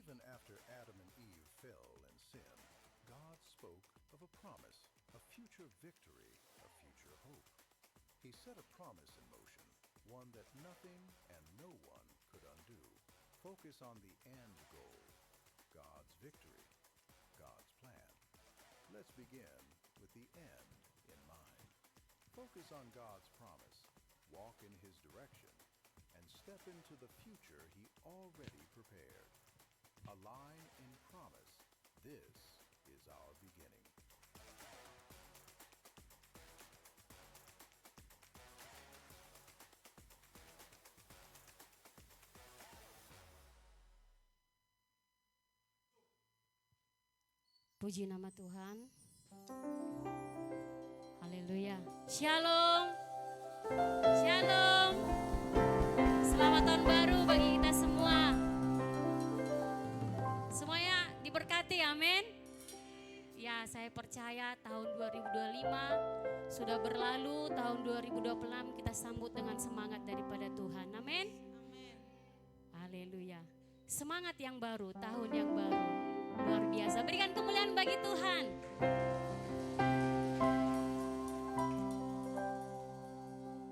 Even after Adam and Eve fell in sin, God spoke of a promise, a future victory, a future hope. He set a promise in motion, one that nothing and no one could undo. Focus on the end goal, God's victory, God's plan. Let's begin with the end in mind. Focus on God's promise, walk in His direction, and step into the future He already prepared. Align in promise. This is our beginning. Puji nama Tuhan. Haleluya. Shalom. Shalom. Selamat tahun baru bagi kita semua. Semuanya diberkati, amin. Ya, saya percaya tahun 2025 sudah berlalu, tahun 2026 kita sambut dengan semangat daripada Tuhan. Amin. Haleluya. Semangat yang baru, tahun yang baru. Luar biasa. Berikan kemuliaan bagi Tuhan.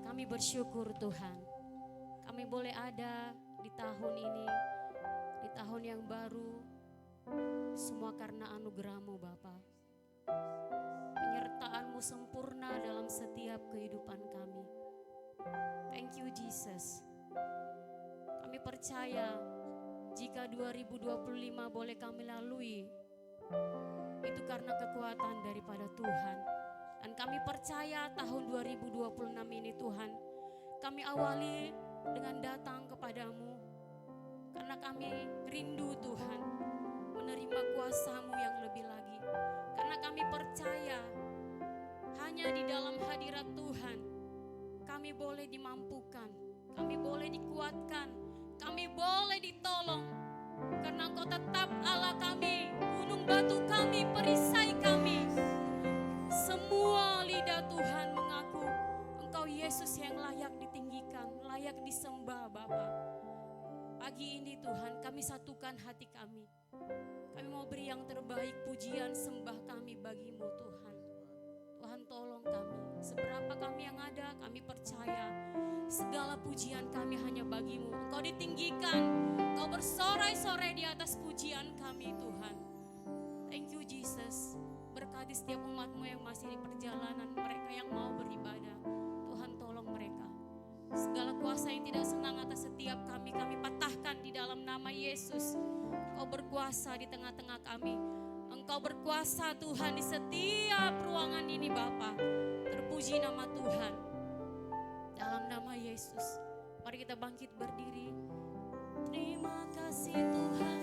Kami bersyukur Tuhan. Kami boleh ada di tahun ini, di tahun yang baru. Semua karena anugerah-Mu Bapa. Penyertaan-Mu sempurna dalam setiap kehidupan kami. Thank you Jesus. Kami percaya jika 2025 boleh kami lalui, itu karena kekuatan daripada Tuhan. Dan kami percaya tahun 2026 ini Tuhan, kami awali dengan datang kepadamu. Karena kami rindu Tuhan, menerima kuasa-Mu yang lebih lagi. Karena kami percaya, hanya di dalam hadirat Tuhan, kami boleh dimampukan, kami boleh dikuatkan, kami boleh ditolong, karena Engkau tetap Allah kami, gunung batu kami, perisai kami. Semua lidah Tuhan mengaku Engkau Yesus yang layak ditinggikan, layak disembah Bapa. Pagi ini Tuhan kami satukan hati kami. Kami mau beri yang terbaik, pujian sembah kami bagimu Tuhan. Tuhan tolong kami, seberapa kami yang ada kami percaya segala pujian kami hanya bagimu. Engkau ditinggikan, Engkau bersorai-sorai di atas pujian kami Tuhan. Thank you Jesus. Berkati setiap umat-Mu yang masih di perjalanan, mereka yang mau beribadah. Tuhan tolong mereka. Segala kuasa yang tidak senang atas setiap kami patahkan di dalam nama Yesus. Engkau berkuasa di tengah-tengah kami. Engkau berkuasa Tuhan di setiap ruangan ini Bapa. Terpuji nama Tuhan. Dalam nama Yesus. Mari kita bangkit berdiri. Terima kasih Tuhan.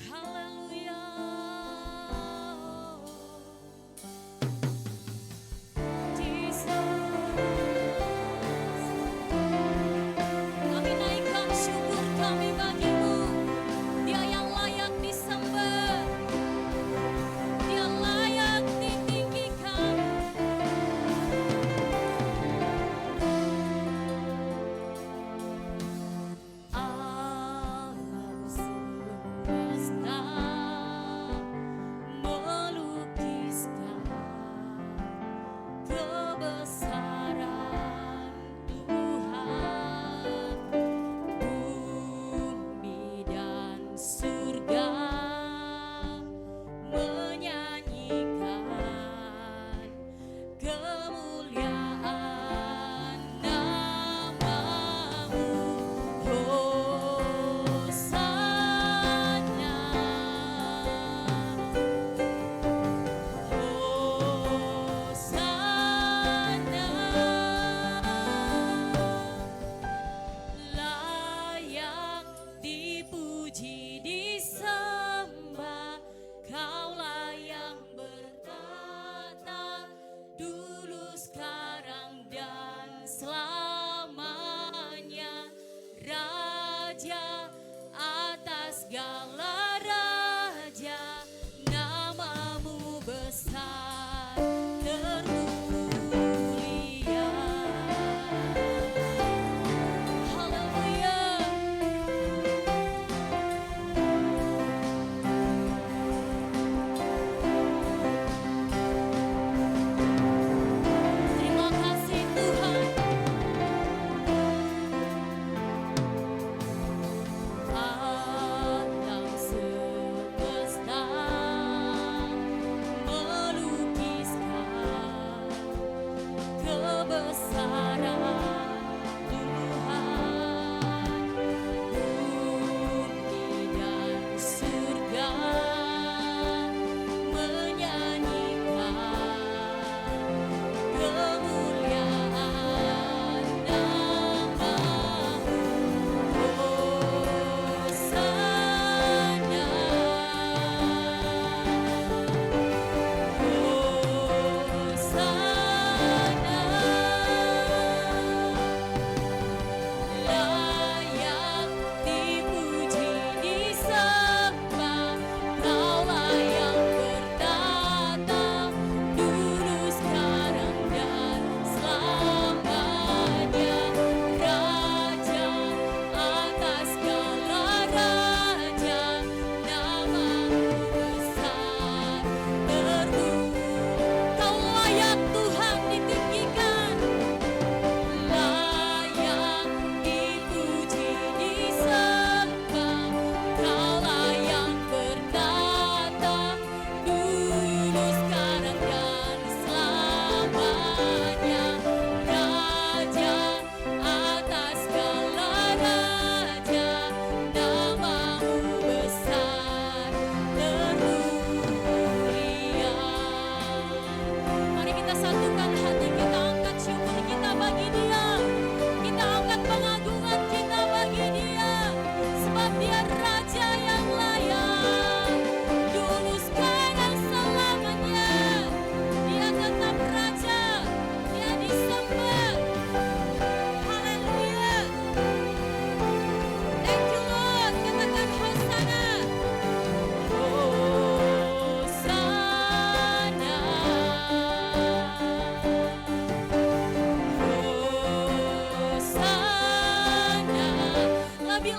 Haleluya. Kami naikkan syukur kami bagimu. Dia yang layak disembah. Dia layak ditinggikan. Alam semesta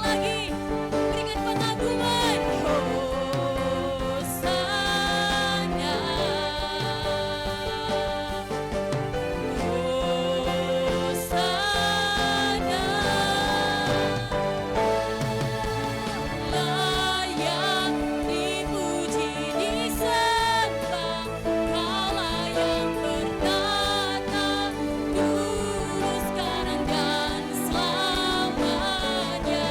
lagi, berikan pengagungan. Hosana, Hosana, layak dipuji disembah, Kaulah yang bertata, dulu sekarang dan selamanya.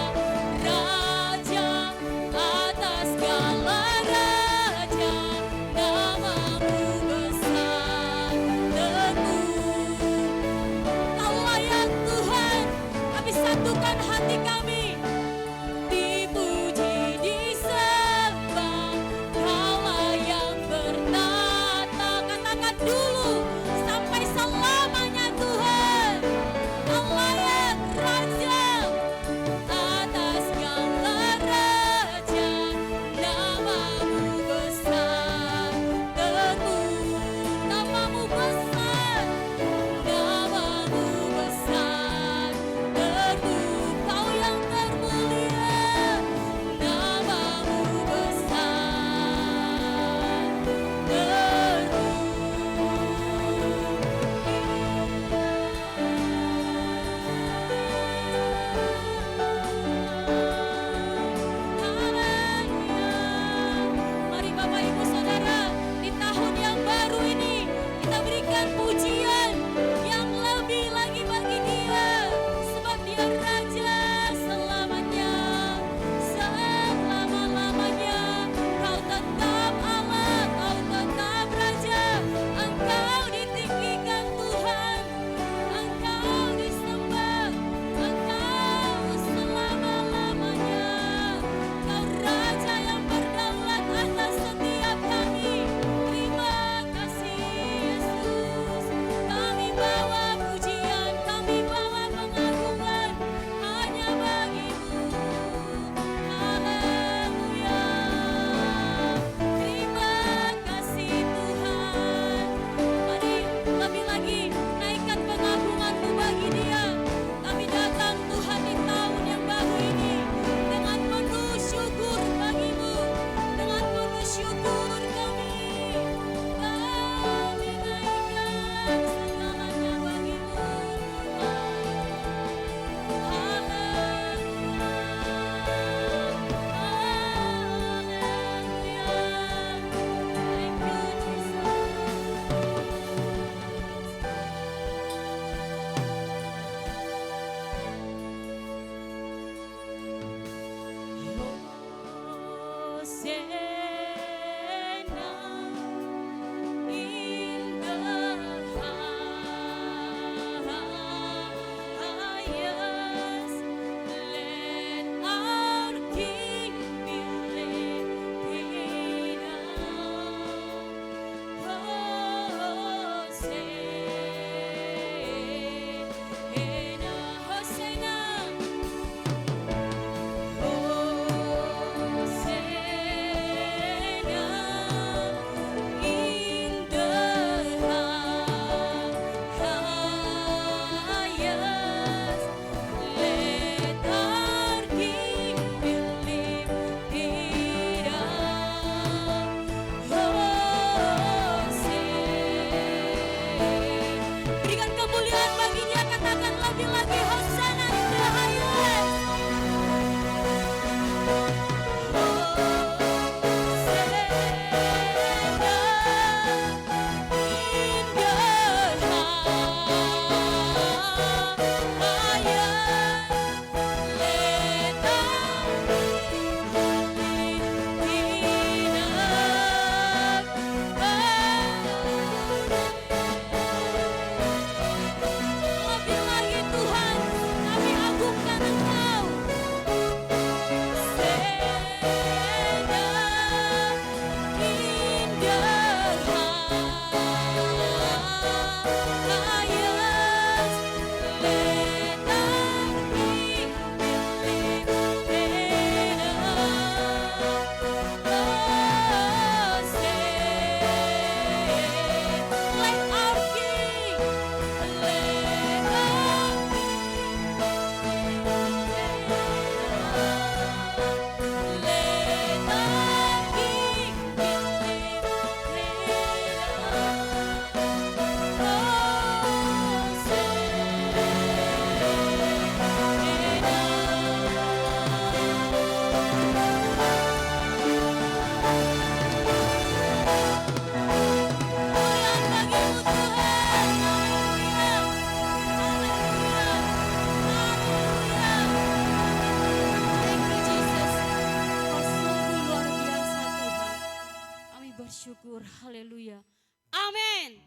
bersyukur. Haleluya. Amin.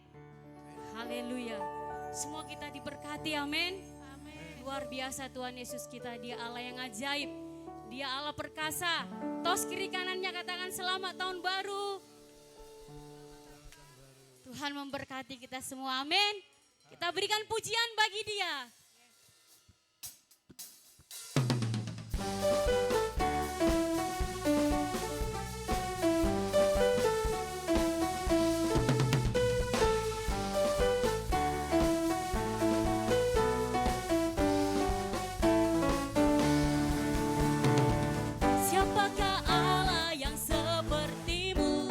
Haleluya. Semua kita diberkati, amin. Luar biasa Tuhan Yesus kita, Dia Allah yang ajaib. Dia Allah perkasa. Tos kiri kanannya katakan selamat tahun baru. Tuhan memberkati kita semua, amin. Kita berikan pujian bagi Dia. Siapakah Allah yang sepertimu,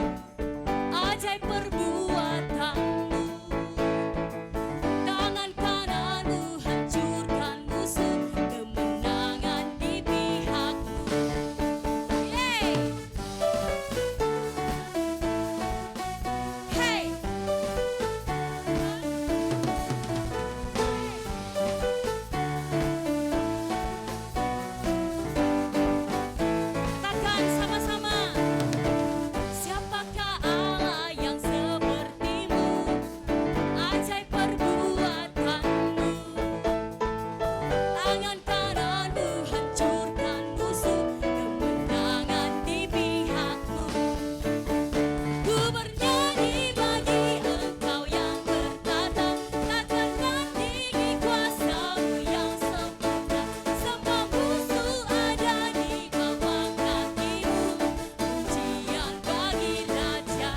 ajaib perbuatanmu, tangan kananmu hancurkan musuh, kemenangan di pihakmu. Yeay. Hey. Katakan sama-sama. Siapakah Allah yang sepertimu, ajaib perbuatanmu, tangan kananmu hancurkan musuh, kemenangan di pihakmu. Ku bernyanyi bagi Engkau yang bertata, tak tertandingi kuasa-Mu yang sempurna. Semua musuh ada di bawah kaki-Mu, pujian bagi Raja.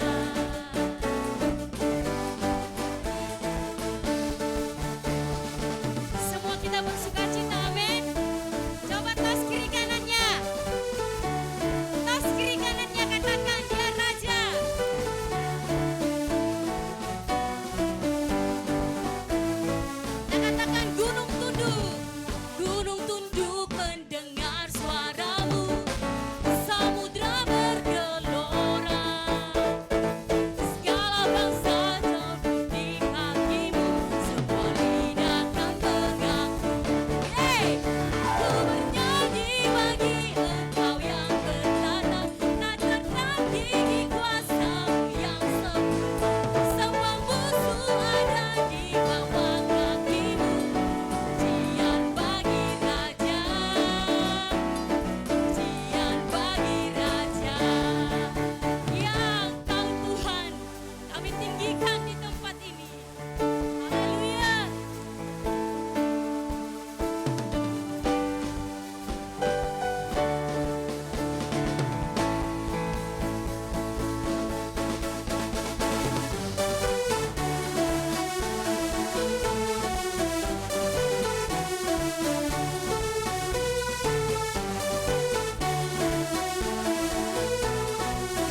Semua kita bersukacita, amin. Coba tos kiri kanannya. Tos kiri kanannya katakan Dia Raja. Dan katakan gunung tunduk mendengar suara-Mu, samudra bergelora, segala bangsa jatuh di kaki-Mu, semua lidah akan mengaku. Yeay. Ku bernyanyi bagi Engkau yang bertata, tak tertandingi kuasa-Mu yang sempurna. Semua musuh ada di bawah kaki-Mu, pujian bagi Raja, pujian bagi Raja. Yang tahu Tuhan, kami tinggikan di tempat ini. Haleluya.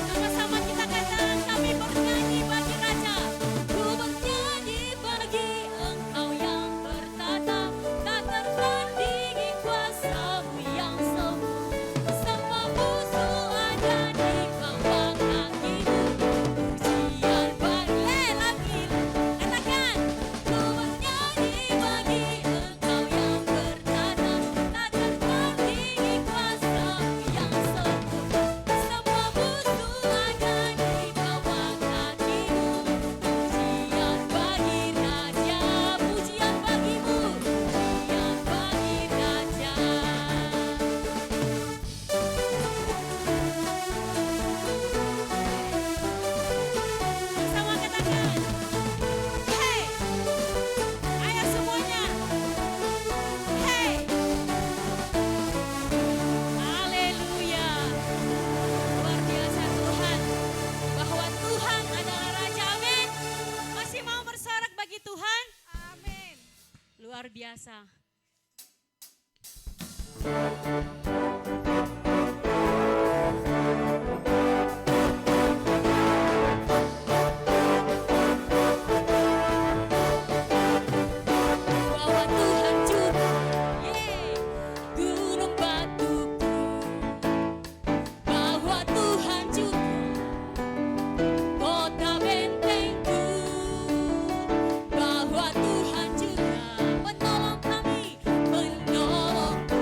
Sama-sama kita katakan kami bernyanyi bagi Raja. Ku bernyanyi bagi Engkau yang bertata, tak tertandingi kuasa-Mu yang sempurna. Semua musuh ada di bawah kaki-Mu, pujian bagi lagi. Katakan ku bernyanyi bagi Engkau yang bertata, tak tertandingi kuasa-Mu yang sempurna. Semua musuh ada di bawah kaki-Mu, pujian bagi Raja, pujian bagi-Mu, pujian bagi Raja. Bersama katakan, hey, ayo semuanya, hey, haleluya. Luar biasa Tuhan, bahwa Tuhan adalah Raja, amin. Masih mau bersorak bagi Tuhan? Amin. Luar biasa. Bahwa Tuhan juga, yeay, gunung batuku, bahwa Tuhan juga kota bentengku, bahwa Tuhan juga penolong kami, penolongku.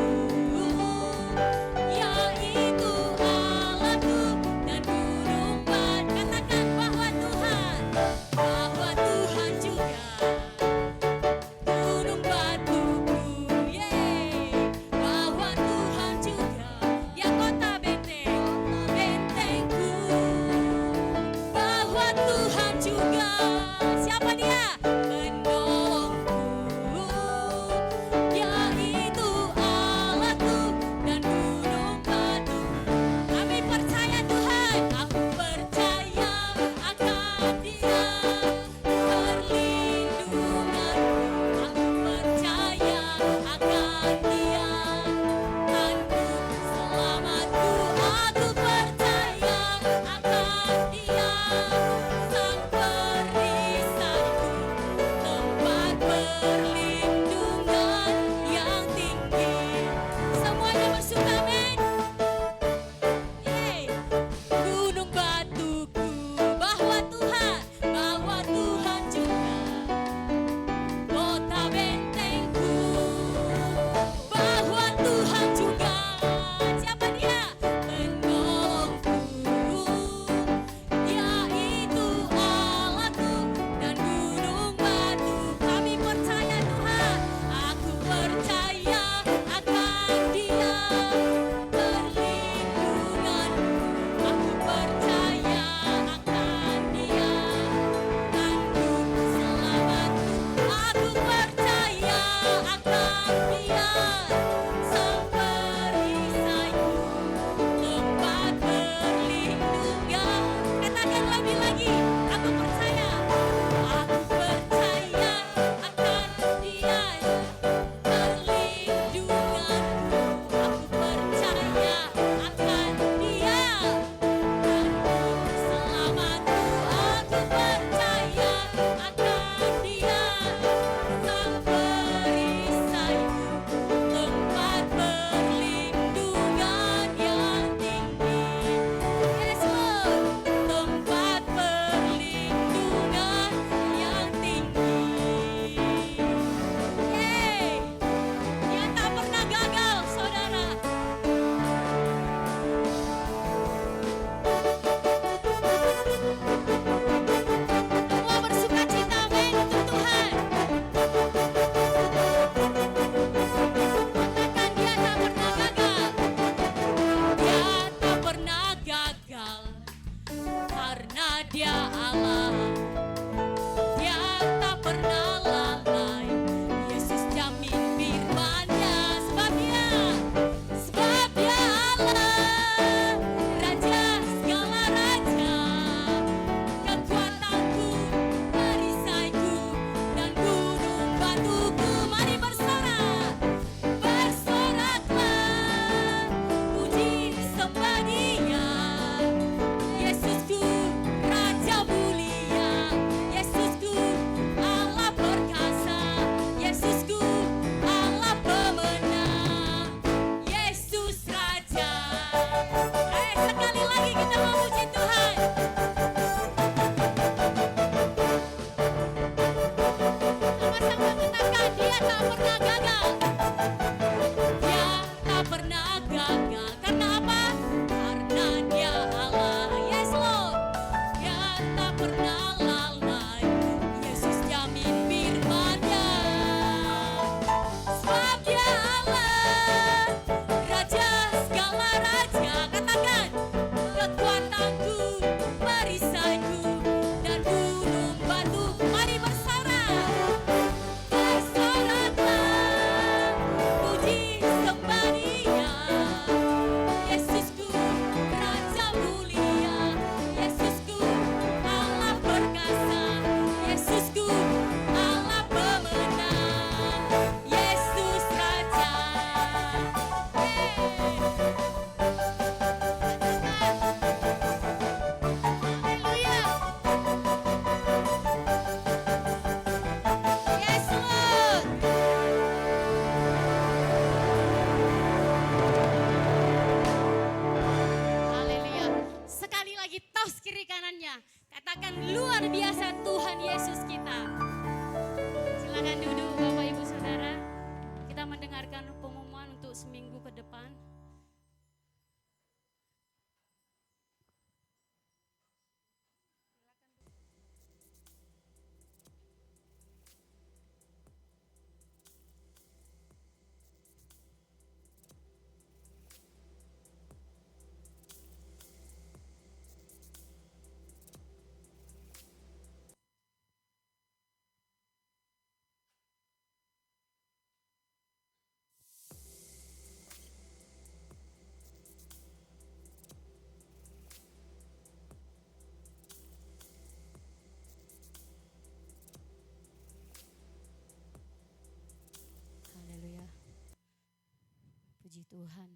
Tuhan.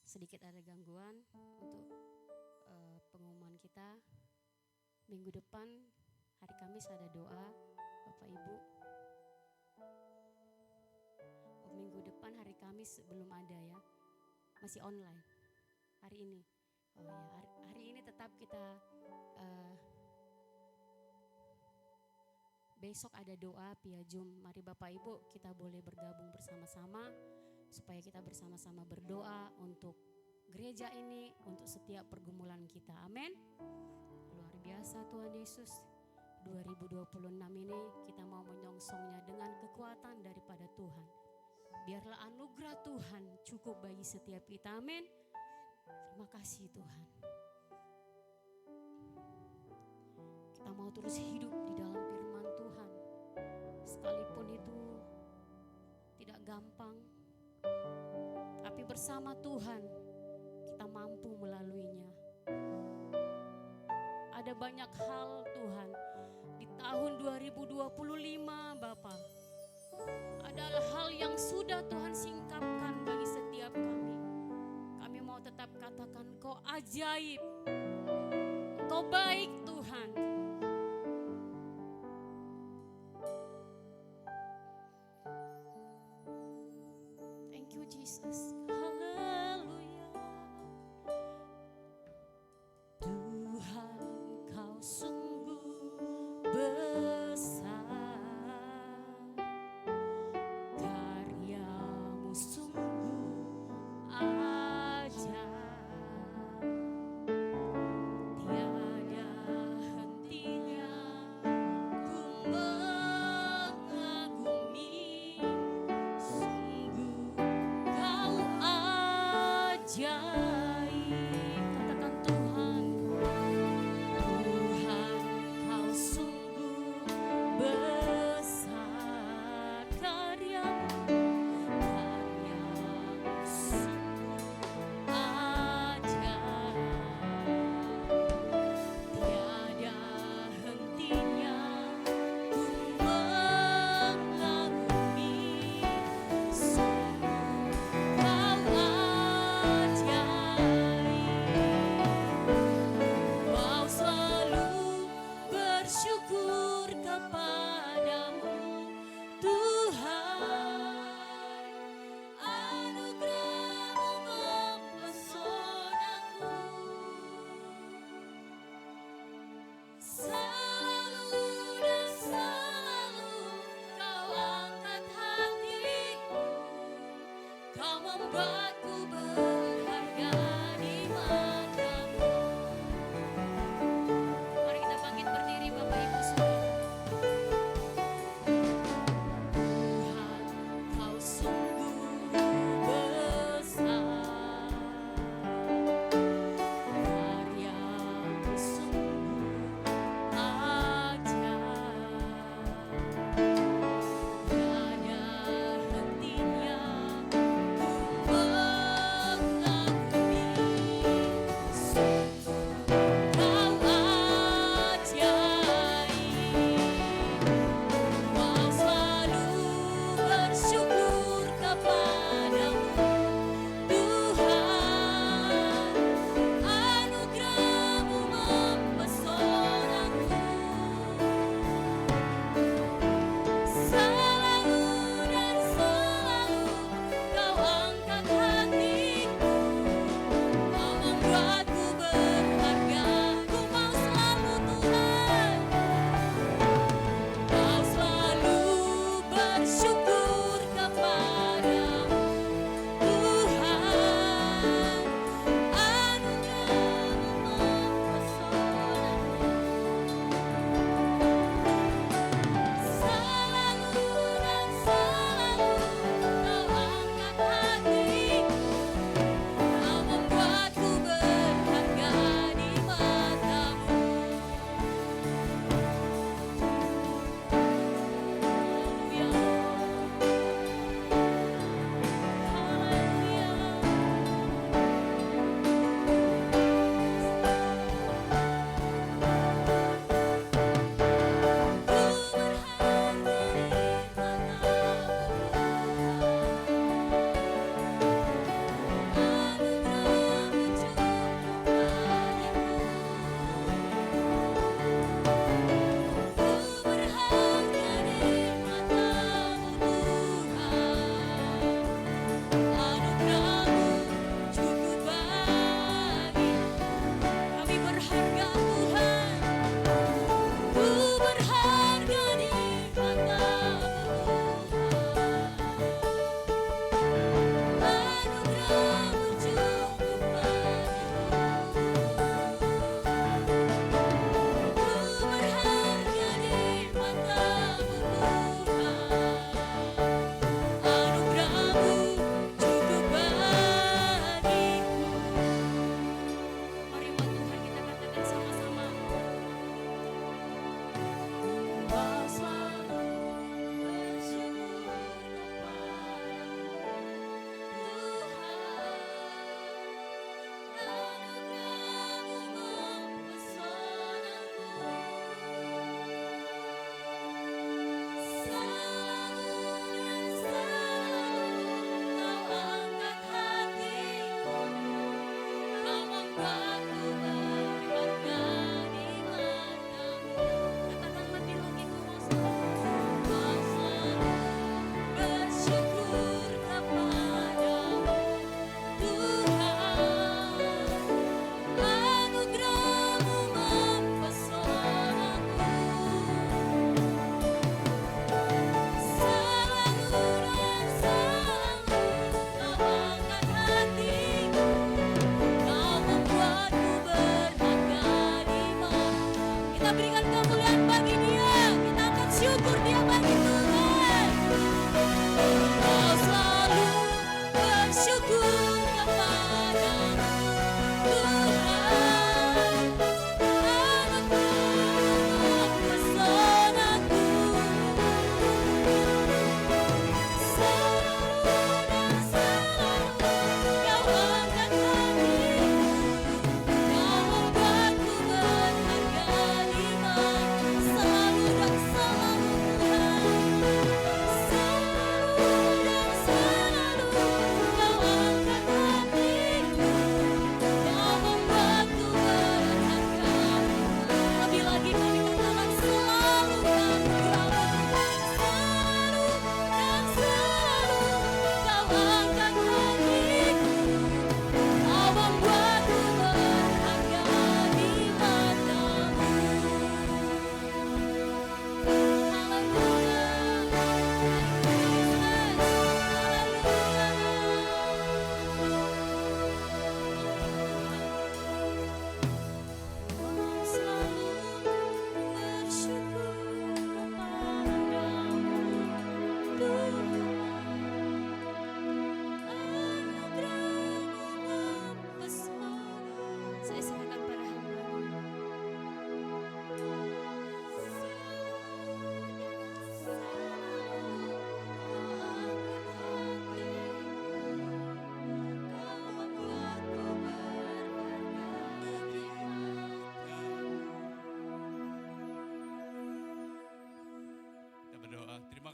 Sedikit ada gangguan untuk pengumuman kita. Minggu depan hari Kamis ada doa Bapak Ibu. Minggu depan hari Kamis belum ada ya, masih online. Hari ini, hari ini tetap kita besok ada doa via Zoom. Mari Bapak Ibu kita boleh bergabung bersama-sama supaya kita bersama-sama berdoa untuk gereja ini, untuk setiap pergumulan kita. Amin. Luar biasa Tuhan Yesus. 2026 ini kita mau menyongsongnya dengan kekuatan daripada Tuhan. Biarlah anugerah Tuhan cukup bagi setiap kita. Amin. Terima kasih Tuhan. Kita mau terus hidup di dalam firman Tuhan. Sekalipun itu tidak gampang, tapi bersama Tuhan kita mampu melaluinya. Ada banyak hal Tuhan di tahun 2025 Bapak. Adalah hal yang sudah Tuhan singkapkan bagi setiap kami. Kami mau tetap katakan Kau ajaib, Kau baik Tuhan. Thank you Jesus. Haleluya. Tuhan Kau sungguh besar. Karyamu sungguh ajaib. Tiada hentinya ku mengagumi. Sungguh Kau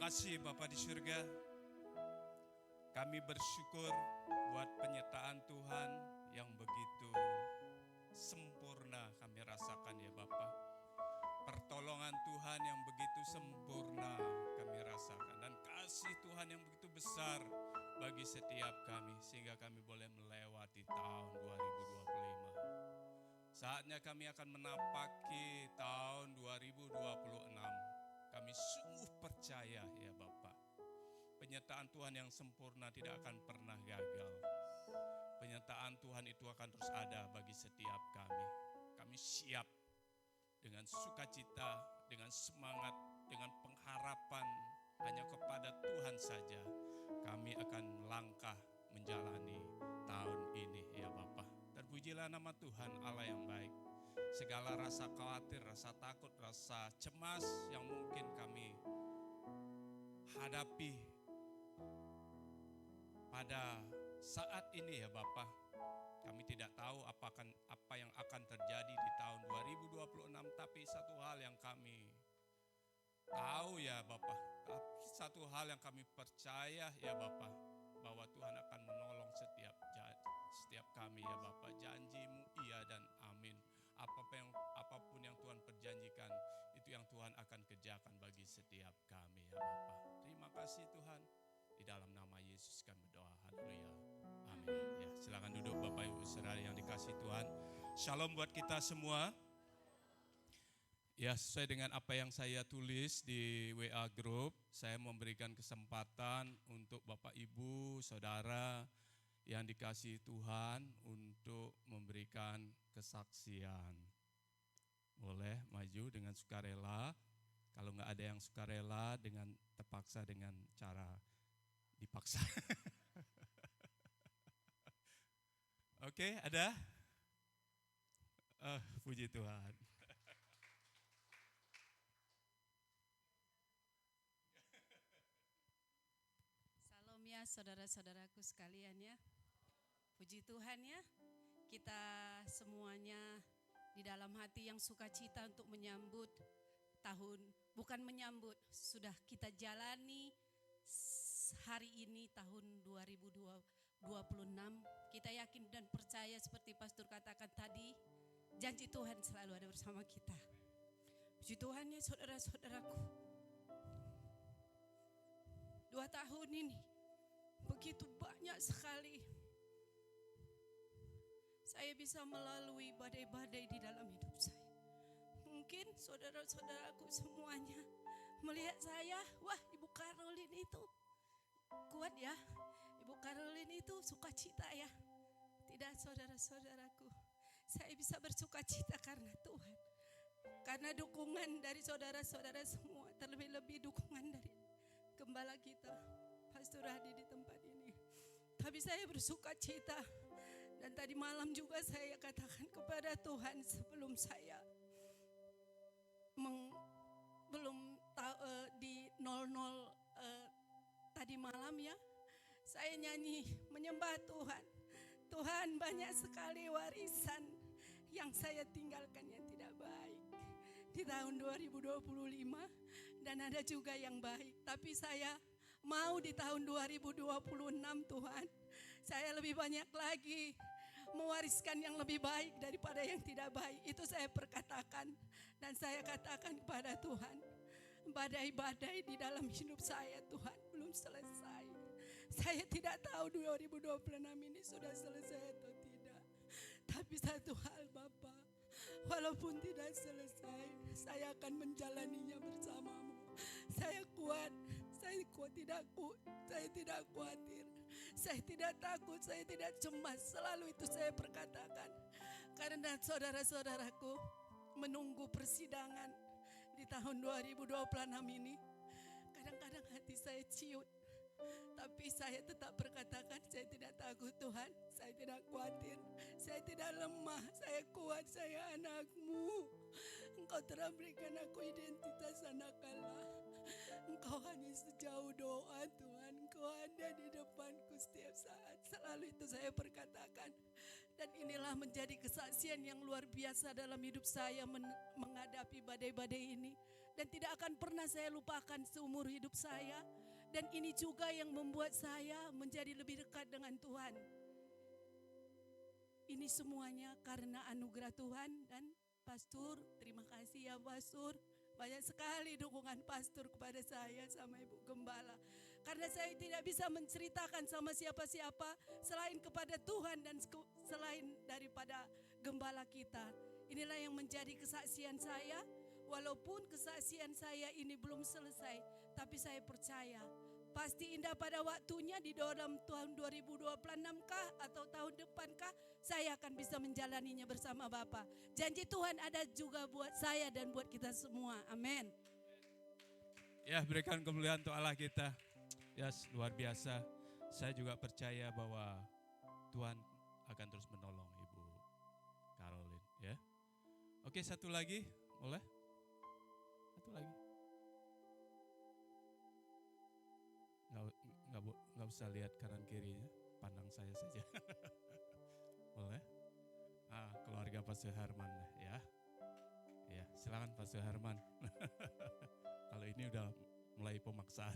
kasih Bapa di surga. Kami bersyukur buat penyertaan Tuhan yang begitu sempurna kami rasakan ya Bapa. Pertolongan Tuhan yang begitu sempurna kami rasakan. Dan kasih Tuhan yang begitu besar bagi setiap kami. Sehingga kami boleh melewati tahun 2025. Saatnya kami akan menapaki tahun 2026. Kami sungguh percaya ya Bapa. Penyertaan Tuhan yang sempurna tidak akan pernah gagal. Penyertaan Tuhan itu akan terus ada bagi setiap kami. Kami siap dengan sukacita, dengan semangat, dengan pengharapan hanya kepada Tuhan saja. Kami akan melangkah menjalani tahun ini ya Bapa. Terpujilah nama Tuhan Allah yang baik. Segala rasa khawatir, rasa takut, rasa cemas yang mungkin kami hadapi pada saat ini ya Bapa, kami tidak tahu apa yang akan terjadi di tahun 2026, tapi satu hal yang kami tahu ya Bapa, tapi satu hal yang kami percaya ya Bapa, bahwa Tuhan akan menolong setiap kami ya Bapa. Janji-Mu iya dan amin. Apapun yang Tuhan perjanjikan, itu yang Tuhan akan kerjakan bagi setiap kami ya Bapa. Terima kasih Tuhan. Di dalam nama Yesus kami berdoa. Haleluya. Amin. Ya, silakan duduk Bapak Ibu Saudara yang dikasihi Tuhan. Shalom buat kita semua. Ya, sesuai dengan apa yang saya tulis di WA Group, saya memberikan kesempatan untuk Bapak Ibu Saudara yang dikasihi Tuhan untuk memberikan kesaksian. Boleh maju dengan sukarela. Kalau nggak ada yang sukarela, dengan terpaksa dengan cara dipaksa. Oke, ada? Puji Tuhan. Salam ya saudara-saudaraku sekalian ya. Puji Tuhan ya. Kita semuanya di dalam hati yang sukacita untuk menyambut bukan menyambut, sudah kita jalani hari ini tahun 2026. Kita yakin dan percaya seperti pastor katakan tadi, janji Tuhan selalu ada bersama kita. Puji Tuhan ya saudara-saudaraku. 2 tahun ini begitu banyak sekali saya bisa melalui badai-badai di dalam hidup saya. Mungkin saudara-saudaraku semuanya melihat saya, wah Ibu Caroline itu kuat ya. Ibu Caroline itu sukacita ya. Tidak saudara-saudaraku, saya bisa bersukacita karena Tuhan. Karena dukungan dari saudara-saudara semua, terlebih-lebih dukungan dari gembala kita, Pastor Hadi di tempat ini. Tapi saya bersukacita. Dan tadi malam juga saya katakan kepada Tuhan sebelum saya di 00 tadi malam ya, saya nyanyi menyembah Tuhan. Tuhan, banyak sekali warisan yang saya tinggalkan yang tidak baik di tahun 2025 dan ada juga yang baik. Tapi saya mau di tahun 2026 Tuhan, saya lebih banyak lagi mewariskan yang lebih baik daripada yang tidak baik. Itu saya perkatakan dan saya katakan kepada Tuhan, badai-badai di dalam hidup saya Tuhan belum selesai. Saya tidak tahu 2026 ini sudah selesai atau tidak. Tapi satu hal Bapa, walaupun tidak selesai, saya akan menjalaninya bersamamu. Saya kuat, saya tidak khawatir. Saya tidak takut, saya tidak cemas. Selalu itu saya perkatakan. Karena saudara-saudaraku menunggu persidangan di tahun 2026 ini. Kadang-kadang hati saya ciut. Tapi saya tetap berkatakan, saya tidak takut Tuhan. Saya tidak khawatir. Saya tidak lemah. Saya kuat, saya anakmu. Engkau telah berikan aku identitas anak Allah. Engkau hanya sejauh doa Tuhan. Engkau ada di depanku setiap saat. Selalu itu saya perkatakan. Dan inilah menjadi kesaksian yang luar biasa dalam hidup saya menghadapi badai-badai ini. dan tidak akan pernah saya lupakan seumur hidup saya. Dan ini juga yang membuat saya menjadi lebih dekat dengan Tuhan. Ini semuanya karena anugerah Tuhan dan Pastor. Terima kasih ya Pastor. Banyak sekali dukungan Pastor kepada saya sama Ibu Gembala. Karena saya tidak bisa menceritakan sama siapa-siapa selain kepada Tuhan dan selain daripada Gembala kita. Inilah yang menjadi kesaksian saya. Walaupun kesaksian saya ini belum selesai, tapi saya percaya pasti indah pada waktunya di dalam tahun 2026 kah atau tahun depan kah saya akan bisa menjalaninya bersama Bapa. Janji Tuhan ada juga buat saya dan buat kita semua. Amin. Ya, berikan kemuliaan untuk Allah kita. Ya, luar biasa. Saya juga percaya bahwa Tuhan akan terus menolong Ibu Caroline, ya. Oke, satu lagi, boleh? Satu lagi. Nggak usah lihat kanan kiri, ya. Pandang saya saja. Boleh? Keluarga Pastor Herman, ya. Ya, silakan Pastor Herman. Kalau ini udah mulai pemaksaan.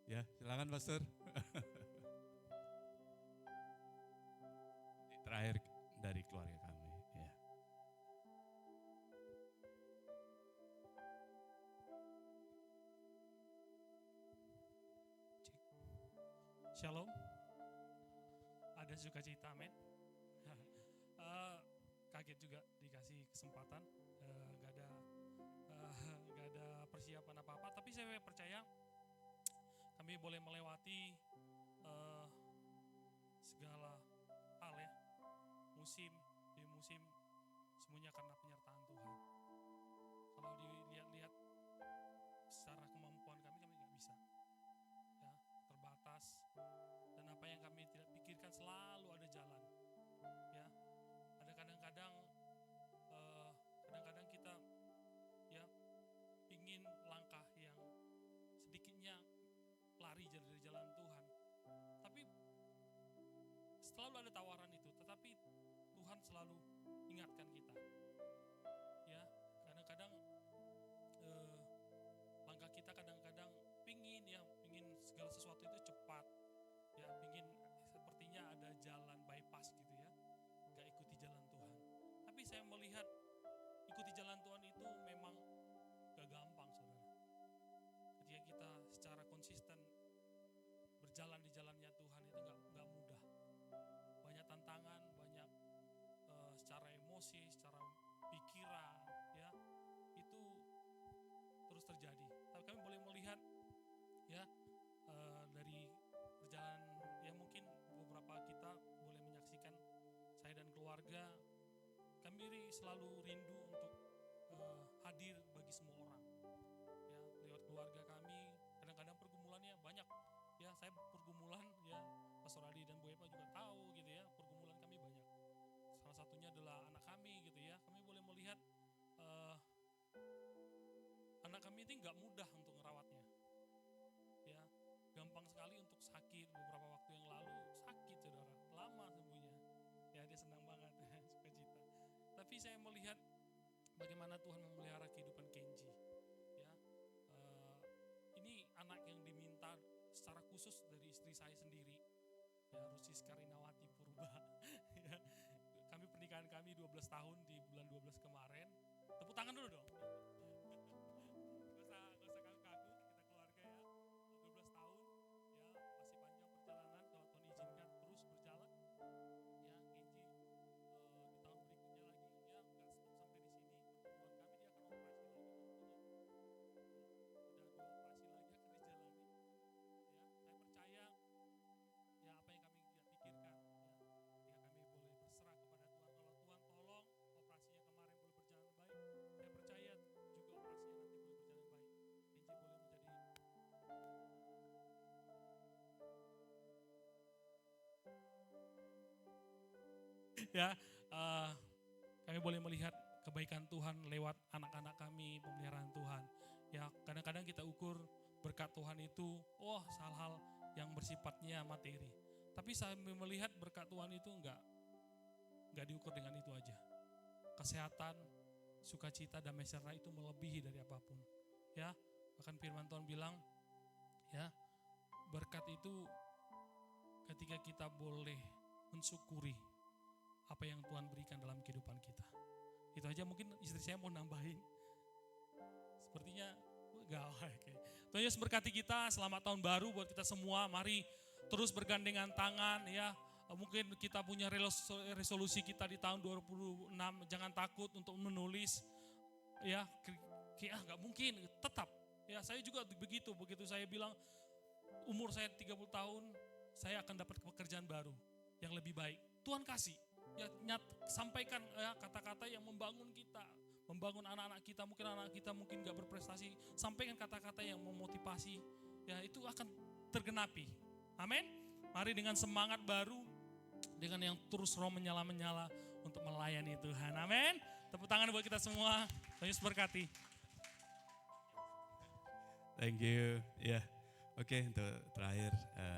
Ya, silakan Pastor. Terakhir dari keluarga kami, ya. Shalom, ada sukacita, amin. Kaget juga dikasih kesempatan, gak ada persiapan apa-apa, tapi saya percaya kami boleh melewati segala hal ya, musim demi musim, semuanya karena penyertaan Tuhan. Kalau dilihat-lihat secara kemampuan kami nggak bisa, ya, terbatas, dan apa yang kami tidak pikirkan selalu ada jalan, ya. Ada kadang-kadang kita ya ingin langkah yang sedikitnya lari dari jalan Tuhan, tapi selalu ada tawaran itu, tetapi Tuhan selalu ingatkan kita, ya. Kadang-kadang langkah kita kadang-kadang pingin segala sesuatu itu cepat, ya, pingin sepertinya ada jalan bypass gitu ya, gak ikuti jalan Tuhan. Tapi saya melihat ikuti jalan Tuhan itu memang gak gampang, saudara. Ketika kita secara konsisten berjalan di jalannya Tuhan itu gak mudah. Banyak tantangan, banyak secara emosi, secara pikiran, ya, itu terus terjadi. Tapi kami boleh melihat, ya, dari perjalanan yang mungkin beberapa kita boleh menyaksikan, saya dan keluarga, kami selalu rindu untuk hadir bagi semua orang, ya, lewat keluarga kami. Kadang-kadang pergumulannya banyak, ya, saya pergumulan, ya, Pastor Adi dan Bu Epa juga tahu gitu ya, pergumulan kami banyak. Salah satunya adalah anak kami gitu ya. Kami boleh melihat anak kami ini nggak mudah untuk ngerawatnya, ya, gampang sekali untuk sakit. Beberapa waktu yang lalu sakit, saudara, lama sembuhnya, ya, dia senang banget, sukacita. Tapi saya melihat bagaimana Tuhan memelihara kehidupan Kenji, ya. Ini anak yang diminta secara khusus dari istri saya sendiri, ya, Rusis Karinawati Purba. Ya, pernikahan kami 12 tahun di bulan 12 kemarin. Tepuk tangan dulu dong. Gak usah kaku-kaku, kita keluarga ya. 12 tahun, ya, masih panjang perjalanan, kalau Tuhan izinkan terus berjalan. Ya, Kenji di tahun berikutnya lagi, ya, gak stop sampai di sini. Pertemuan kami, dia akan operasi lagi nantinya. Ya, udah 2 operasi lagi akan dijalani. Ya, saya percaya, ya, apa yang kami tidak pikirkan, ya, ketika kami boleh berserah kepada Tuhan, kalau Tuhan tolong operasinya kemarin boleh berjalan baik, saya percaya juga operasinya nanti boleh berjalan baik. Kenji boleh menjadi ya, kami boleh melihat kebaikan Tuhan lewat anak-anak kami, pemeliharaan Tuhan. Ya, kadang-kadang kita ukur berkat Tuhan itu, hal-hal yang bersifatnya materi. Tapi saya melihat berkat Tuhan itu enggak diukur dengan itu aja. Kesehatan, sukacita, damai sejahtera itu melebihi dari apapun. Ya, bahkan firman Tuhan bilang, ya, berkat itu ketika kita boleh mensyukuri apa yang Tuhan berikan dalam kehidupan kita. Itu aja, mungkin istri saya mau nambahin. Sepertinya gawai. Tuhan Yesus berkati kita, selamat tahun baru buat kita semua. Mari terus bergandengan tangan ya. Mungkin kita punya resolusi kita di tahun 2026, jangan takut untuk menulis. Ya, nggak mungkin, tetap. Ya, saya juga begitu saya bilang umur saya 30 tahun, saya akan dapat pekerjaan baru yang lebih baik. Tuhan kasih, ya sampaikan ya kata-kata yang membangun kita, membangun anak-anak kita, mungkin gak berprestasi, sampaikan kata-kata yang memotivasi, ya itu akan tergenapi. Amin. Mari dengan semangat baru, dengan yang terus roh menyala-menyala untuk melayani Tuhan. Amin. Tepuk tangan buat kita semua. Tuhan Yesus berkati. Thank you. Ya, oke, untuk terakhir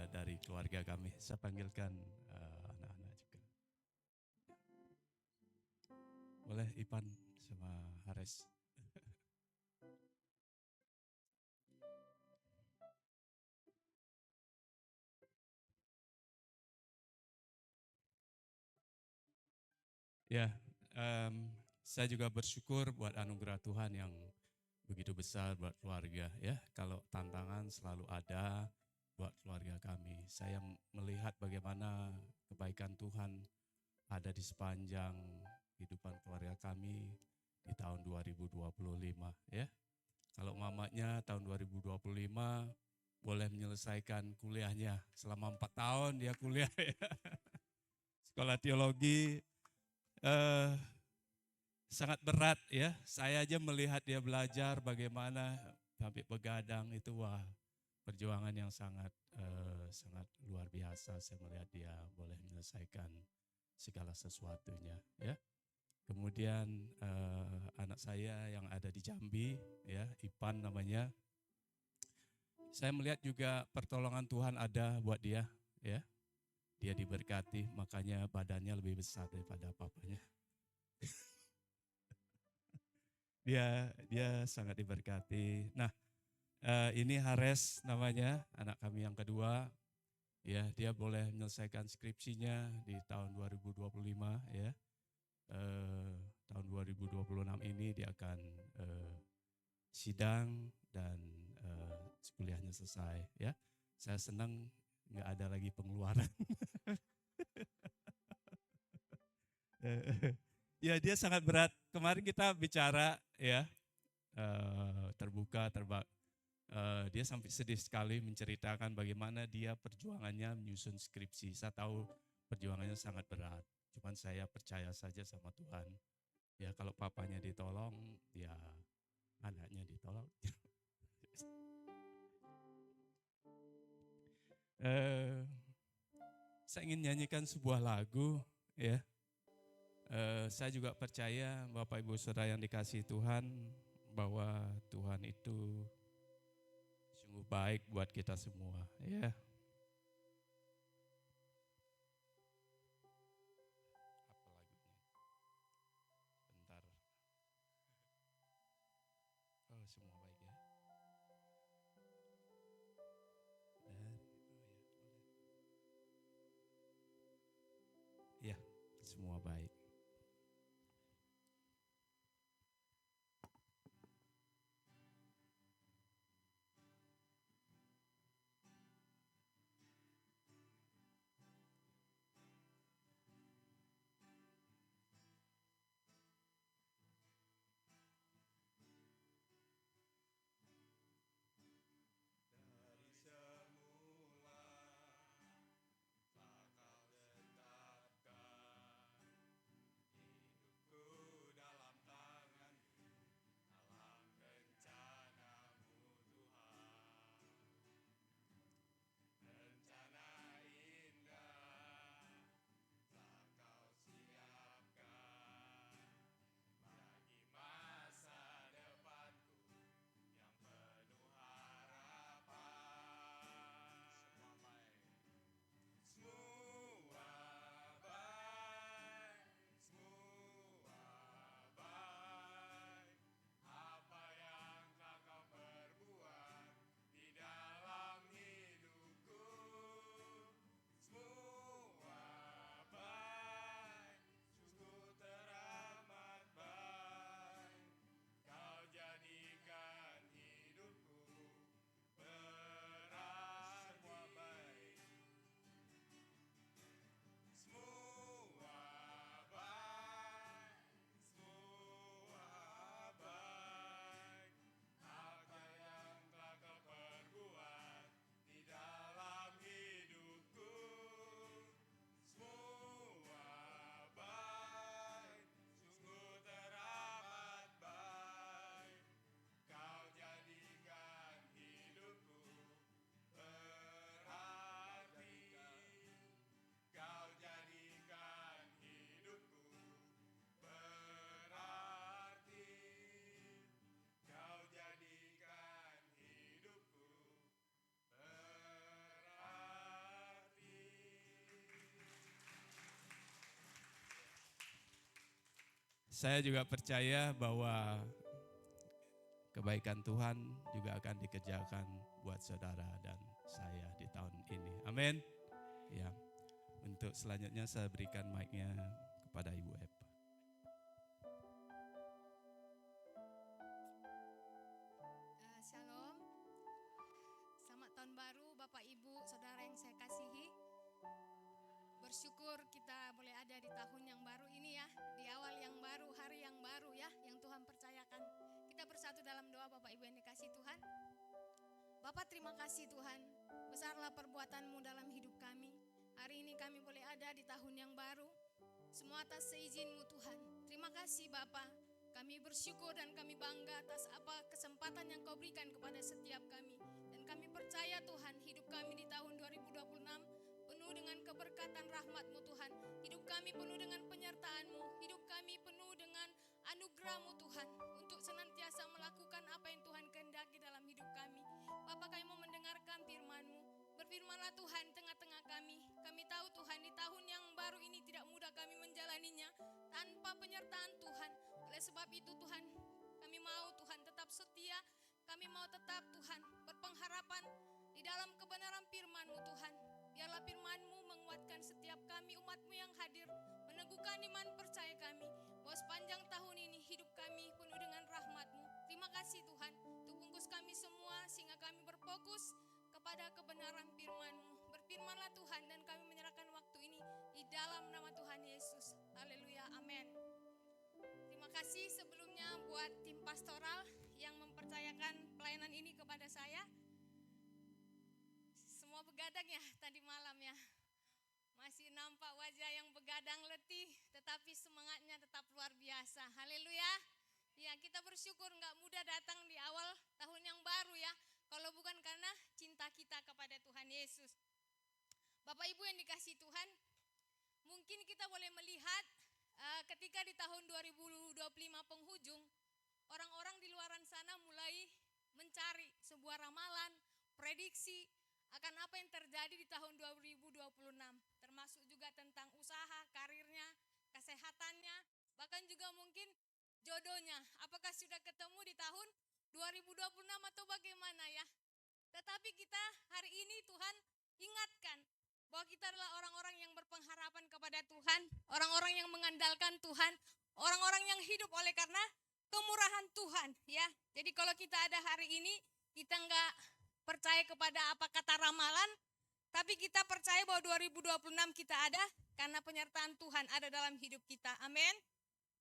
dari keluarga kami, saya panggilkan anak-anak juga. Boleh Ipan sama Haris. Ya, saya juga bersyukur buat anugerah Tuhan yang begitu besar buat keluarga ya. Kalau tantangan selalu ada buat keluarga kami. Saya melihat bagaimana kebaikan Tuhan ada di sepanjang kehidupan keluarga kami di tahun 2025 ya. Kalau mamanya tahun 2025 boleh menyelesaikan kuliahnya selama 4 tahun dia kuliah ya. Sekolah teologi sangat berat ya. Saya aja melihat dia belajar bagaimana sampai begadang itu, wah, perjuangan yang sangat luar biasa. Saya melihat dia boleh menyelesaikan segala sesuatunya ya. Kemudian anak saya yang ada di Jambi ya, Ipan namanya. Saya melihat juga pertolongan Tuhan ada buat dia ya. Dia diberkati, makanya badannya lebih besar daripada papanya. Dia sangat diberkati. Nah, ini Hares namanya, anak kami yang kedua. Ya, dia boleh menyelesaikan skripsinya di tahun 2025 ya. Tahun 2026 ini dia akan sidang dan kuliahnya selesai ya. Saya senang nggak ada lagi pengeluaran. Ya, dia sangat berat. Kemarin kita bicara ya, terbuka, dia sampai sedih sekali menceritakan bagaimana dia perjuangannya menyusun skripsi. Saya tahu perjuangannya sangat berat. Cuman saya percaya saja sama Tuhan. Ya, kalau papanya ditolong, ya anaknya ditolong. Saya ingin nyanyikan sebuah lagu ya. Saya juga percaya Bapak Ibu Saudara yang dikasihi Tuhan, bahwa Tuhan itu sungguh baik buat kita semua ya. Apa lagunya? Bentar. Oh, semua baik ya. Ya, semua baik. Saya juga percaya bahwa kebaikan Tuhan juga akan dikerjakan buat saudara dan saya di tahun ini. Amin. Ya, untuk selanjutnya saya berikan mic-nya kepada Ibu Eva. Shalom. Selamat tahun baru Bapak Ibu, Saudara yang saya kasihi. Bersyukur kita boleh ada di tahun yang baru ini ya, di awal yang baru, hari yang baru ya, yang Tuhan percayakan. Kita bersatu dalam doa Bapak Ibu yang dikasihi Tuhan. Bapak terima kasih Tuhan, besarlah perbuatan-Mu dalam hidup kami. Hari ini kami boleh ada di tahun yang baru, semua atas seizin-Mu Tuhan. Terima kasih Bapak, kami bersyukur dan kami bangga atas apa kesempatan yang Kau berikan kepada setiap kami. Dan kami percaya Tuhan, hidup kami di tahun 2026 penuh dengan keberkatan rahmat-Mu Tuhan. Hidup kami penuh dengan penyertaan-Mu, hidup kami penuh dengan anugerah-Mu Tuhan, untuk senantiasa melakukan apa yang Tuhan kehendaki dalam hidup kami. Bapa, kami mau mendengarkan firman-Mu. Berfirmanlah Tuhan tengah-tengah kami. Kami tahu Tuhan di tahun yang baru ini tidak mudah kami menjalaninya tanpa penyertaan Tuhan. Oleh sebab itu Tuhan, kami mau Tuhan tetap setia. Kami mau tetap Tuhan berpengharapan di dalam kebenaran firman-Mu Tuhan. Biarlah firman-Mu menguatkan setiap kami umat-Mu yang hadir, meneguhkan iman percaya kami, bahwa sepanjang tahun ini hidup kami penuh dengan rahmat-Mu. Terima kasih Tuhan, untuk bungkus kami semua sehingga kami berfokus kepada kebenaran firman-Mu. Berfirmanlah Tuhan dan kami menyerahkan waktu ini di dalam nama Tuhan Yesus. Haleluya, amin. Terima kasih sebelumnya buat tim pastoral yang mempercayakan pelayanan ini kepada saya. Semua begadang ya tadi malam ya. Masih nampak wajah yang begadang letih, tetapi semangatnya tetap luar biasa. Haleluya. Ya, kita bersyukur nggak mudah datang di awal tahun yang baru ya. Kalau bukan karena cinta kita kepada Tuhan Yesus. Bapak Ibu yang dikasihi Tuhan, mungkin kita boleh melihat ketika di tahun 2025 penghujung, orang-orang di luaran sana mulai mencari sebuah ramalan, prediksi akan apa yang terjadi di tahun 2026, termasuk juga tentang usaha, karirnya, kesehatannya, bahkan juga mungkin jodohnya. Apakah sudah ketemu di tahun 2026 atau bagaimana ya? Tetapi kita hari ini Tuhan ingatkan bahwa kita adalah orang-orang yang berpengharapan kepada Tuhan, orang-orang yang mengandalkan Tuhan, orang-orang yang hidup oleh karena kemurahan Tuhan ya. Jadi kalau kita ada hari ini, kita enggak percaya kepada apa kata ramalan, tapi kita percaya bahwa 2026 kita ada karena penyertaan Tuhan ada dalam hidup kita. Amin.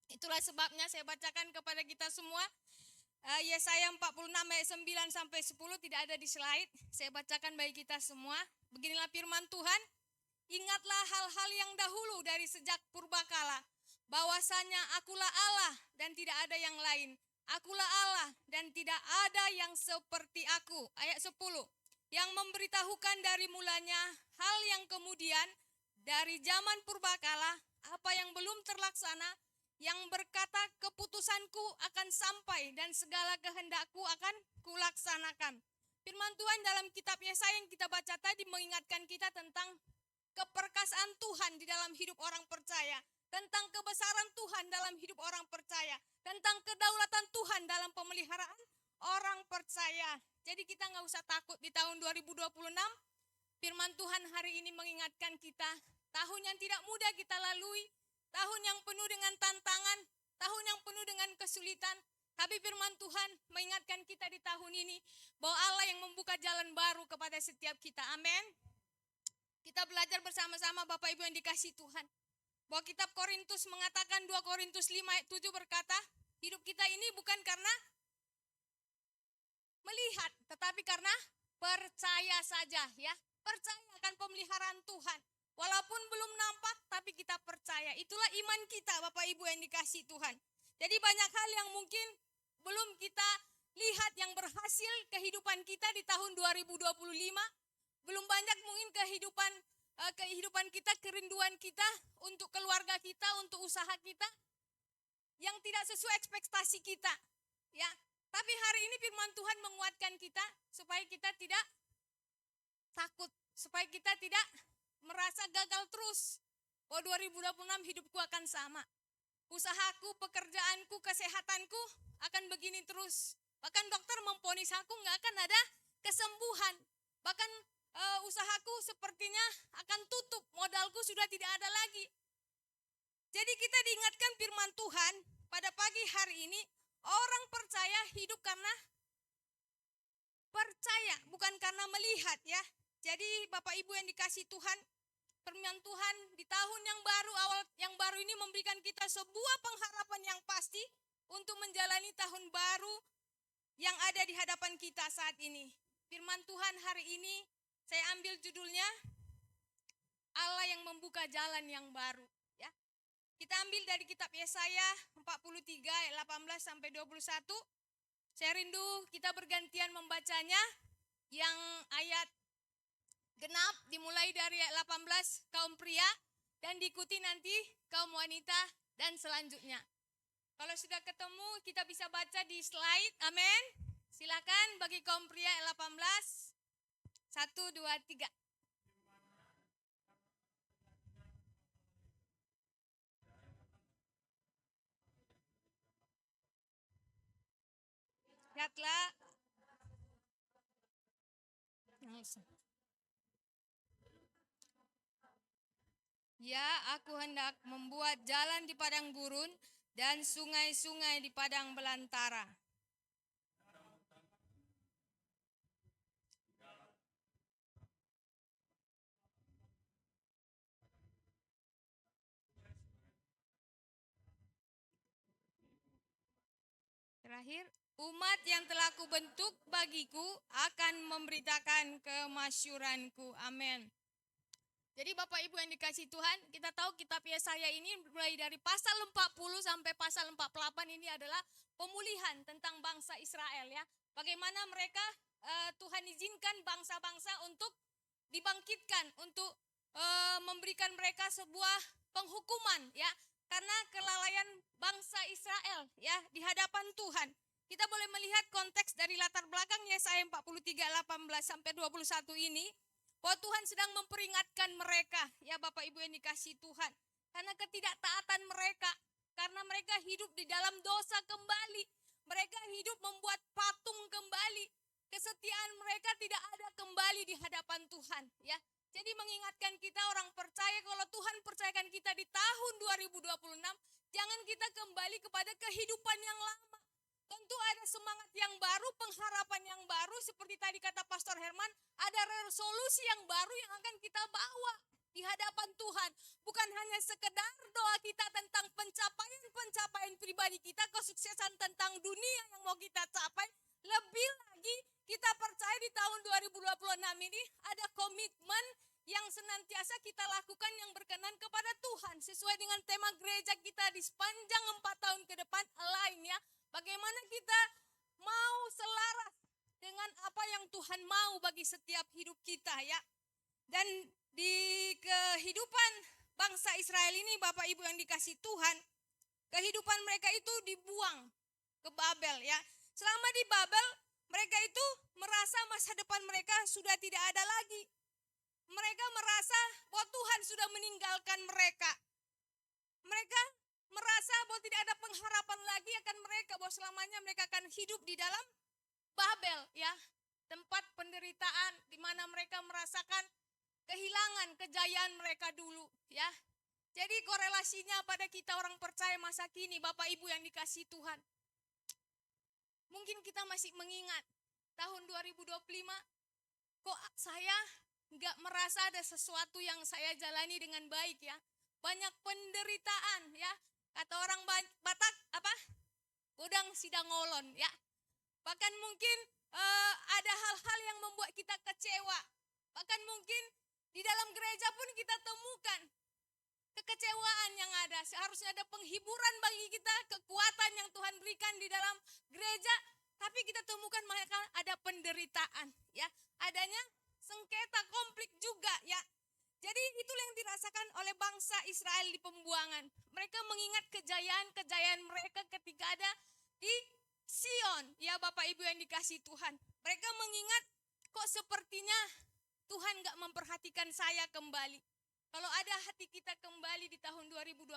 Itulah sebabnya saya bacakan kepada kita semua Yesaya 46 ayat 9 sampai 10, tidak ada di slide. Saya bacakan bagi kita semua. Beginilah firman Tuhan. Ingatlah hal-hal yang dahulu dari sejak purbakala, bahwasanya akulah Allah dan tidak ada yang lain. Akulah Allah dan tidak ada yang seperti aku. Ayat 10. Yang memberitahukan dari mulanya hal yang kemudian dari zaman purbakala, apa yang belum terlaksana, yang berkata keputusanku akan sampai dan segala kehendakku akan kulaksanakan. Firman Tuhan dalam kitab Yesaya yang kita baca tadi mengingatkan kita tentang keperkasaan Tuhan di dalam hidup orang percaya, tentang kebesaran Tuhan dalam hidup orang percaya, tentang kedaulatan Tuhan dalam pemeliharaan orang percaya. Jadi kita nggak usah takut di tahun 2026. Firman Tuhan hari ini mengingatkan kita, tahun yang tidak mudah kita lalui, tahun yang penuh dengan tantangan, tahun yang penuh dengan kesulitan. Tapi firman Tuhan mengingatkan kita di tahun ini bahwa Allah yang membuka jalan baru kepada setiap kita. Amin. Kita belajar bersama-sama Bapak Ibu yang dikasihi Tuhan, bahwa kitab Korintus mengatakan 2 Korintus 5 ayat 7 berkata, hidup kita ini bukan karena melihat, tetapi karena percaya saja ya. Percaya akan pemeliharaan Tuhan. Walaupun belum nampak, tapi kita percaya. Itulah iman kita Bapak Ibu yang dikasihi Tuhan. Jadi banyak hal yang mungkin belum kita lihat yang berhasil kehidupan kita di tahun 2025. Belum banyak mungkin kehidupan kita, kerinduan kita untuk keluarga kita, untuk usaha kita yang tidak sesuai ekspektasi kita. Ya, tapi hari ini firman Tuhan menguatkan kita supaya kita tidak takut, supaya kita tidak merasa gagal terus. Oh 2026 hidupku akan sama. usahaku, pekerjaanku, kesehatanku akan begini terus. Bahkan dokter memvonis aku nggak akan ada kesembuhan. Bahkan usahaku sepertinya akan tutup, modalku sudah tidak ada lagi. Jadi kita diingatkan firman Tuhan pada pagi hari ini, orang percaya hidup karena percaya, bukan karena melihat ya. Jadi Bapak Ibu yang dikasih Tuhan, firman Tuhan di tahun yang baru, awal yang baru ini memberikan kita sebuah pengharapan yang pasti untuk menjalani tahun baru yang ada di hadapan kita saat ini. Firman Tuhan hari ini saya ambil judulnya Allah yang membuka jalan yang baru ya. Kita ambil dari kitab Yesaya 43 ayat 18 sampai 21. Saya rindu kita bergantian membacanya. Yang ayat genap dimulai dari ayat 18 kaum pria dan diikuti nanti kaum wanita dan selanjutnya. Kalau sudah ketemu kita bisa baca di slide. Amin. Silakan bagi kaum pria ayat 18. 1, 2, 3. Lihatlah. Ya, aku hendak membuat jalan di padang gurun dan sungai-sungai di padang belantara. Terakhir, umat yang telah kubentuk bagiku akan memberitakan kemasyuranku. Amin. Jadi Bapak Ibu yang dikasih Tuhan, kita tahu kitab Yesaya ini mulai dari pasal 40 sampai pasal 48 ini adalah pemulihan tentang bangsa Israel ya. Bagaimana mereka Tuhan izinkan bangsa-bangsa untuk dibangkitkan, untuk memberikan mereka sebuah penghukuman ya. Karena kelalaian bangsa Israel ya di hadapan Tuhan. Kita boleh melihat konteks dari latar belakang Yesaya 43 18 sampai 21 ini bahwa Tuhan sedang memperingatkan mereka ya Bapak Ibu yang dikasih Tuhan. Karena ketidaktaatan mereka, karena mereka hidup di dalam dosa kembali. Mereka hidup membuat patung kembali. Kesetiaan mereka tidak ada kembali di hadapan Tuhan ya. Jadi mengingatkan kita orang percaya kalau Tuhan percayakan kita di tahun 2026, jangan kita kembali kepada kehidupan yang lama. Tentu ada semangat yang baru, pengharapan yang baru, seperti tadi kata Pastor Herman, ada resolusi yang baru yang akan kita bawa di hadapan Tuhan. Bukan hanya sekedar doa kita tentang pencapaian pribadi kita, kesuksesan tentang dunia yang mau kita capai, lebih lagi kita percaya di tahun 2026 ini ada komitmen yang senantiasa kita lakukan yang berkenan kepada Tuhan. Sesuai dengan tema gereja kita di sepanjang 4 tahun ke depan lainnya. Bagaimana kita mau selaras dengan apa yang Tuhan mau bagi setiap hidup kita ya. Dan di kehidupan bangsa Israel ini Bapak Ibu yang dikasih Tuhan, kehidupan mereka itu dibuang ke Babel ya. Selama di Babel mereka itu merasa masa depan mereka sudah tidak ada lagi. Mereka merasa bahwa Tuhan sudah meninggalkan mereka. Mereka merasa bahwa tidak ada pengharapan lagi akan mereka, bahwa selamanya mereka akan hidup di dalam Babel ya. Tempat penderitaan di mana mereka merasakan kehilangan kejayaan mereka dulu ya. Jadi korelasinya pada kita orang percaya masa kini Bapak Ibu yang dikasih Tuhan. Mungkin kita masih mengingat tahun 2025, kok saya nggak merasa ada sesuatu yang saya jalani dengan baik ya. Banyak penderitaan ya. Kata orang Batak apa? Godang sidang ngolon ya. Bahkan mungkin ada hal-hal yang membuat kita kecewa. Bahkan mungkin di dalam gereja pun kita temukan kekecewaan yang ada. Seharusnya ada penghiburan bagi kita, kekuatan yang Tuhan berikan di dalam gereja, tapi kita temukan mereka ada penderitaan ya. Adanya sengketa, konflik juga ya. Jadi itulah yang dirasakan oleh bangsa Israel di pembuangan. Mereka mengingat kejayaan-kejayaan mereka ketika ada di Sion. Ya Bapak Ibu yang dikasih Tuhan. Mereka mengingat kok sepertinya Tuhan gak memperhatikan saya kembali. Kalau ada hati kita kembali di tahun 2026,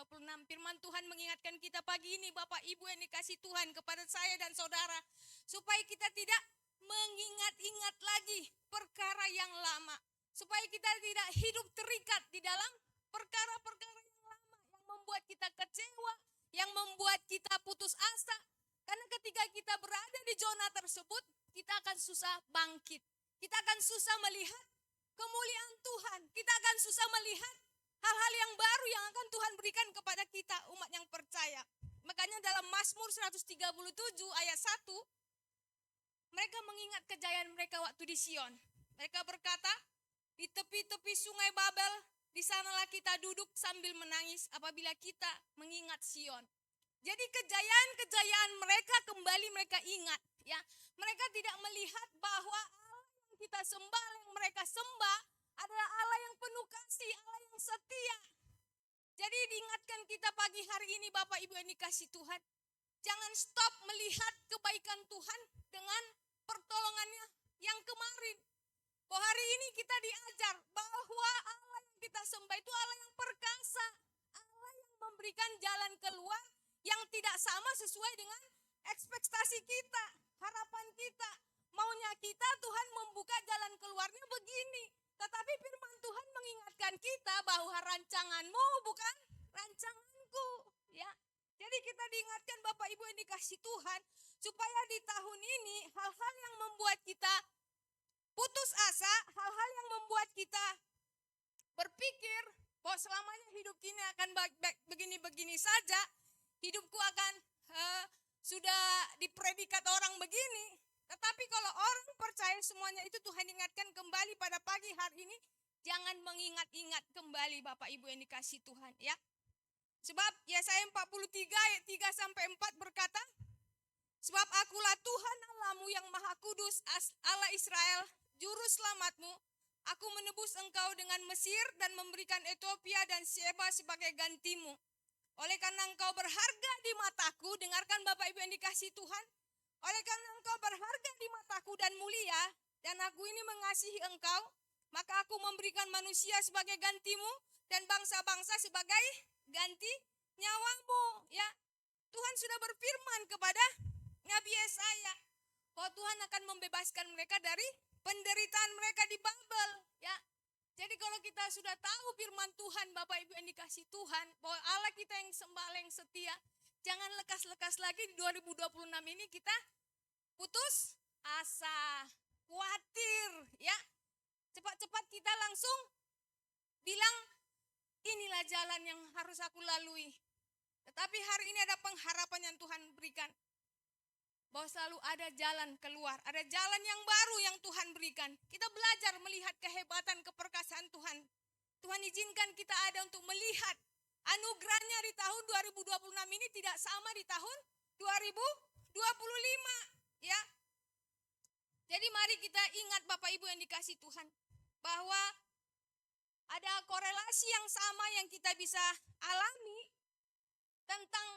firman Tuhan mengingatkan kita pagi ini, Bapak Ibu yang dikasih Tuhan, kepada saya dan saudara, supaya kita tidak mengingat-ingat lagi perkara yang lama, supaya kita tidak hidup terikat di dalam perkara-perkara yang lama, yang membuat kita kecewa, yang membuat kita putus asa. Karena ketika kita berada di zona tersebut, kita akan susah bangkit, kita akan susah melihat kemuliaan Tuhan, kita akan susah melihat hal-hal yang baru yang akan Tuhan berikan kepada kita, umat yang percaya. Makanya dalam Mazmur 137 ayat 1, mereka mengingat kejayaan mereka waktu di Sion. Mereka berkata, di tepi-tepi sungai Babel, di sanalah kita duduk sambil menangis apabila kita mengingat Sion. Jadi kejayaan-kejayaan mereka kembali mereka ingat, ya. Mereka tidak melihat bahwa Allah yang kita sembah, yang mereka sembah adalah Allah yang penuh kasih, Allah yang setia. Jadi diingatkan kita pagi hari ini, Bapak Ibu yang dikasih Tuhan, jangan stop melihat kebaikan Tuhan dengan pertolongannya yang kemarin. Bahwa hari ini kita diajar bahwa Allah yang kita sembah itu Allah yang perkasa, Allah yang memberikan jalan keluar yang tidak sama sesuai dengan ekspektasi kita, harapan kita. Maunya kita Tuhan membuka jalan keluarnya begini. Tetapi firman Tuhan mengingatkan kita bahwa rancanganmu bukan rancanganku. Ya. Jadi kita diingatkan Bapak Ibu yang dikasih Tuhan, supaya di tahun ini hal-hal yang membuat kita putus asa, hal-hal yang membuat kita berpikir bahwa selamanya hidup ini akan begini-begini saja, hidupku akan sudah dipredikat orang begini. Tetapi kalau orang percaya semuanya itu, Tuhan ingatkan kembali pada pagi hari ini, jangan mengingat-ingat kembali Bapak Ibu yang dikasih Tuhan, ya. Sebab Yesaya 43 ayat 3-4 berkata, sebab akulah Tuhan Allahmu yang Maha Kudus, Allah Israel, juru selamatmu. Aku menebus engkau dengan Mesir dan memberikan Ethiopia dan Sheba sebagai gantimu. Oleh karena engkau berharga di mataku, dengarkan Bapak Ibu yang dikasih Tuhan, oleh karena engkau berharga di mataku dan mulia, dan aku ini mengasihi engkau, maka aku memberikan manusia sebagai gantimu dan bangsa-bangsa sebagai ganti nyawamu. Ya, Tuhan sudah berfirman kepada Nabi Yesaya bahwa Tuhan akan membebaskan mereka dari penderitaan mereka di Babel. Ya, jadi kalau kita sudah tahu firman Tuhan, Bapak Ibu yang dikasih Tuhan, bahwa Allah kita yang sembah, Allah yang setia, jangan lekas-lekas lagi di 2026 ini kita putus asa, khawatir, ya. Cepat-cepat kita langsung bilang, inilah jalan yang harus aku lalui. Tetapi hari ini ada pengharapan yang Tuhan berikan, bahwa selalu ada jalan keluar, ada jalan yang baru yang Tuhan berikan. Kita belajar melihat kehebatan, keperkasaan Tuhan. Tuhan izinkan kita ada untuk melihat anugerahnya di tahun 2026 ini tidak sama di tahun 2025, ya. Jadi mari kita ingat Bapak Ibu yang dikasih Tuhan, bahwa ada korelasi yang sama yang kita bisa alami tentang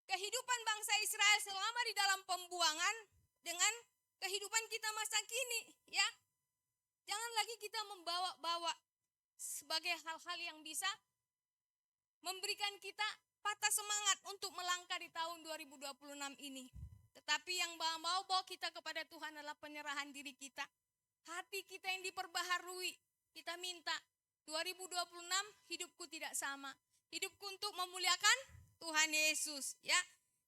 kehidupan bangsa Israel selama di dalam pembuangan dengan kehidupan kita masa kini, ya. Jangan lagi kita membawa-bawa sebagai hal-hal yang bisa memberikan kita patah semangat untuk melangkah di tahun 2026 ini. Tetapi yang mau bawa kita kepada Tuhan adalah penyerahan diri kita. Hati kita yang diperbaharui. Kita minta 2026 hidupku tidak sama. Hidupku untuk memuliakan Tuhan Yesus, ya.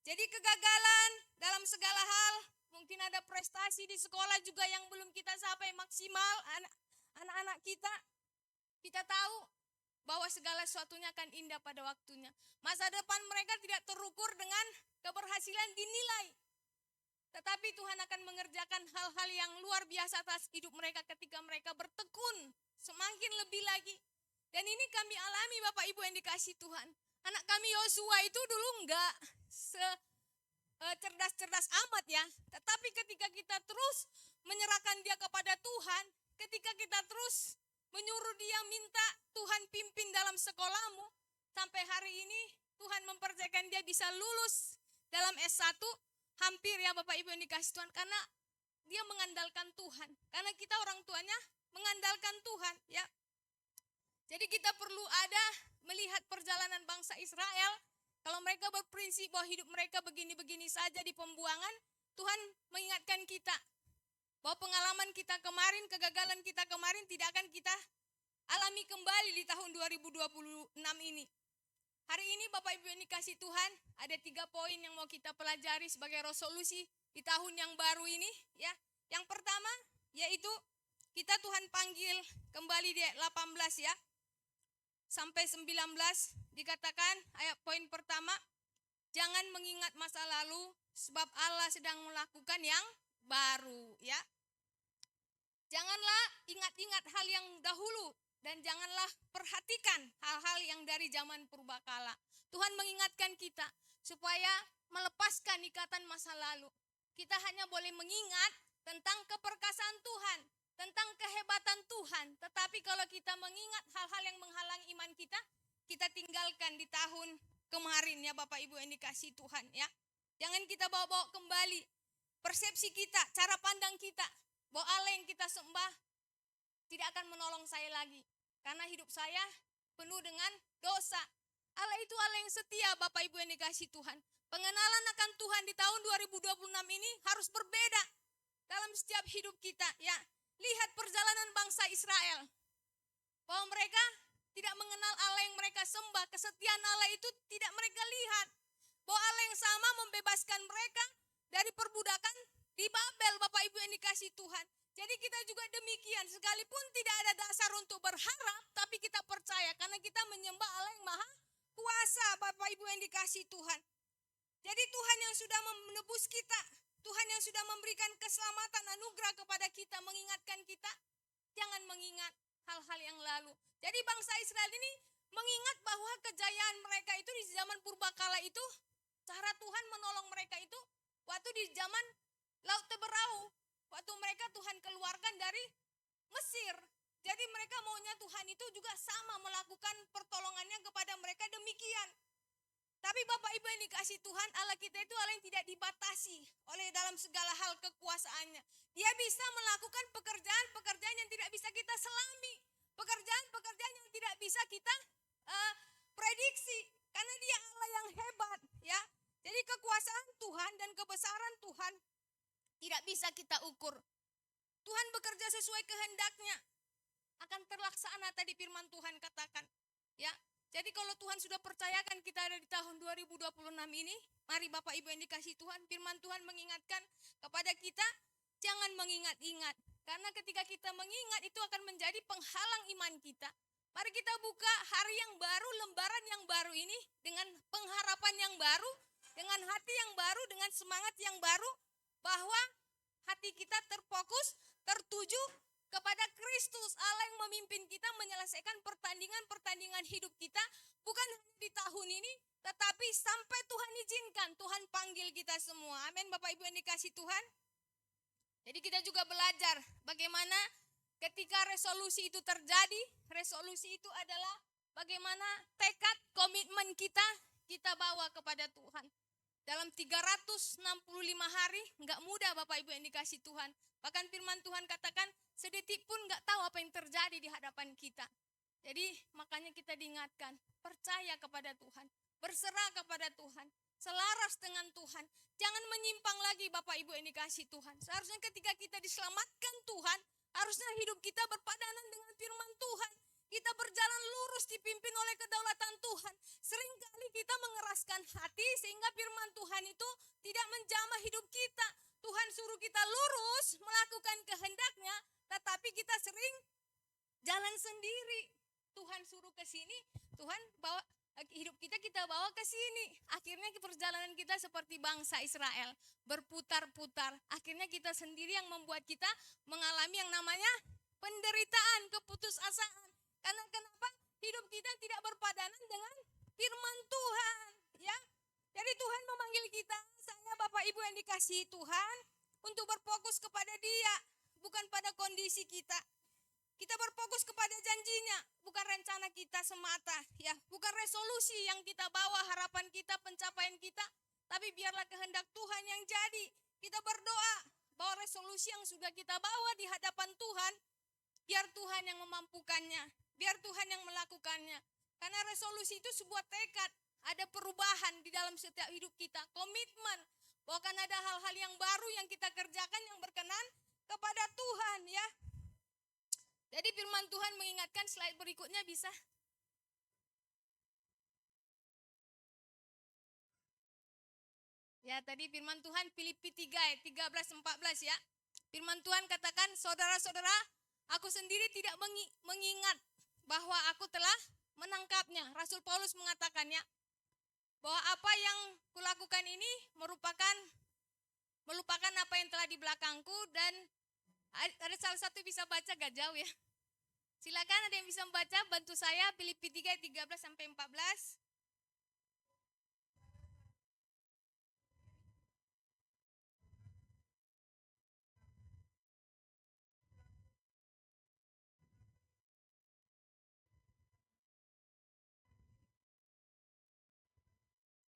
Jadi kegagalan dalam segala hal, mungkin ada prestasi di sekolah juga yang belum kita sampai maksimal, anak-anak kita tahu bahwa segala sesuatunya akan indah pada waktunya. Masa depan mereka tidak terukur dengan keberhasilan dinilai. Tetapi Tuhan akan mengerjakan hal-hal yang luar biasa atas hidup mereka ketika mereka bertekun semakin lebih lagi. Dan ini kami alami Bapak Ibu yang dikasih Tuhan. Anak kami Yosua itu dulu enggak cerdas-cerdas amat, ya. Tetapi ketika kita terus menyerahkan dia kepada Tuhan, ketika kita terus menyuruh dia minta Tuhan pimpin dalam sekolahmu, sampai hari ini Tuhan mempercayakan dia bisa lulus dalam S1, hampir, ya Bapak Ibu yang dikasih Tuhan, karena dia mengandalkan Tuhan. Karena kita orang tuanya mengandalkan Tuhan, ya. Jadi kita perlu ada melihat perjalanan bangsa Israel. Kalau mereka berprinsip bahwa hidup mereka begini-begini saja di pembuangan, Tuhan mengingatkan kita bahwa pengalaman kita kemarin, kegagalan kita kemarin tidak akan kita alami kembali di tahun 2026 ini. Hari ini Bapak Ibu yang dikasih Tuhan, ada 3 poin yang mau kita pelajari sebagai resolusi di tahun yang baru ini, ya. Yang pertama yaitu kita Tuhan panggil kembali di ayat 18 ya. Sampai 19 dikatakan ayat poin pertama, jangan mengingat masa lalu sebab Allah sedang melakukan yang baru, ya. Janganlah ingat-ingat hal yang dahulu dan janganlah perhatikan hal-hal yang dari zaman purbakala. Tuhan mengingatkan kita supaya melepaskan ikatan masa lalu. Kita hanya boleh mengingat tentang keperkasaan Tuhan, tentang kehebatan Tuhan. Tetapi kalau kita mengingat hal-hal yang menghalangi iman kita, kita tinggalkan di tahun kemarin ya Bapak Ibu yang dikasih Tuhan ya. Jangan kita bawa-bawa kembali persepsi kita, cara pandang kita, bahwa Allah yang kita sembah tidak akan menolong saya lagi. Karena hidup saya penuh dengan dosa. Allah itu Allah yang setia Bapak Ibu yang dikasih Tuhan. Pengenalan akan Tuhan di tahun 2026 ini harus berbeda dalam setiap hidup kita ya. Lihat perjalanan bangsa Israel. Bahwa mereka tidak mengenal Allah yang mereka sembah. Kesetiaan Allah itu tidak mereka lihat. Bahwa Allah yang sama membebaskan mereka dari perbudakan di Babel Bapak Ibu yang dikasih Tuhan. Jadi kita juga demikian, sekalipun tidak ada dasar untuk berharap, tapi kita percaya karena kita menyembah Allah yang maha kuasa Bapak Ibu yang dikasih Tuhan. Jadi Tuhan yang sudah menebus kita, Tuhan yang sudah memberikan keselamatan anugerah kepada kita, mengingatkan kita, jangan mengingat hal-hal yang lalu. Jadi bangsa Israel ini mengingat bahwa kejayaan mereka itu di zaman purbakala itu, cara Tuhan menolong mereka itu, waktu di zaman Laut Teberau. Waktu mereka Tuhan keluarkan dari Mesir. Jadi mereka maunya Tuhan itu juga sama melakukan pertolongannya kepada mereka demikian. Tapi Bapak Ibu yang dikasih Tuhan, Allah kita itu Allah yang tidak dibatasi oleh dalam segala hal kekuasaannya. Dia bisa melakukan pekerjaan-pekerjaan yang tidak bisa kita selami. Pekerjaan-pekerjaan yang tidak bisa kita prediksi. Karena dia Allah yang hebat ya. Jadi kekuasaan Tuhan dan kebesaran Tuhan tidak bisa kita ukur. Tuhan bekerja sesuai kehendaknya. Akan terlaksana tadi firman Tuhan katakan. Ya, jadi kalau Tuhan sudah percayakan kita ada di tahun 2026 ini, mari Bapak Ibu yang dikasih Tuhan, firman Tuhan mengingatkan kepada kita, jangan mengingat-ingat. Karena ketika kita mengingat itu akan menjadi penghalang iman kita. Mari kita buka hari yang baru, lembaran yang baru ini dengan pengharapan yang baru, dengan hati yang baru, dengan semangat yang baru, bahwa hati kita terfokus, tertuju kepada Kristus, Allah yang memimpin kita menyelesaikan pertandingan hidup kita, bukan hanya di tahun ini, tetapi sampai Tuhan izinkan, Tuhan panggil kita semua. Amin Bapak Ibu yang dikasih Tuhan. Jadi kita juga belajar bagaimana ketika resolusi itu terjadi, resolusi itu adalah bagaimana tekad, komitmen kita bawa kepada Tuhan. Dalam 365 hari, enggak mudah Bapak Ibu yang dikasih Tuhan. Bahkan firman Tuhan katakan, sedetik pun enggak tahu apa yang terjadi di hadapan kita. Jadi makanya kita diingatkan, percaya kepada Tuhan, berserah kepada Tuhan, selaras dengan Tuhan. Jangan menyimpang lagi Bapak Ibu yang dikasih Tuhan. Seharusnya ketika kita diselamatkan Tuhan, harusnya hidup kita berpadanan dengan firman Tuhan. Kita berjalan lurus dipimpin oleh kedaulatan Tuhan. Seringkali kita mengeraskan hati sehingga firman Tuhan itu tidak menjamah hidup kita. Tuhan suruh kita lurus melakukan kehendaknya, tetapi kita sering jalan sendiri. Tuhan suruh ke sini, Tuhan bawa hidup kita bawa ke sini. Akhirnya perjalanan kita seperti bangsa Israel, berputar-putar. Akhirnya kita sendiri yang membuat kita mengalami yang namanya penderitaan, keputusasaan. Karena kenapa? Hidup kita tidak berpadanan dengan firman Tuhan, ya. Jadi Tuhan memanggil kita, saya Bapak Ibu yang dikasihi Tuhan, untuk berfokus kepada Dia, bukan pada kondisi kita. Kita berfokus kepada janjinya, bukan rencana kita semata, ya. Bukan resolusi yang kita bawa, harapan kita, pencapaian kita, tapi biarlah kehendak Tuhan yang jadi. Kita berdoa bahwa resolusi yang sudah kita bawa di hadapan Tuhan, biar Tuhan yang memampukannya. biar Tuhan yang melakukannya. Karena resolusi itu sebuah tekad, ada perubahan di dalam setiap hidup kita, komitmen bahwa akan ada hal-hal yang baru yang kita kerjakan yang berkenan kepada Tuhan ya. Jadi firman Tuhan mengingatkan, slide berikutnya bisa. Ya, tadi firman Tuhan Filipi 3 ayat 13-14 ya. Firman Tuhan katakan, saudara-saudara, aku sendiri tidak mengingat bahwa aku telah menangkapnya. Rasul Paulus mengatakannya, bahwa apa yang kulakukan ini melupakan apa yang telah di belakangku. Dan ada salah satu bisa baca, gak jauh ya. Silakan ada yang bisa membaca, bantu saya Filipi 3 ayat 13-14.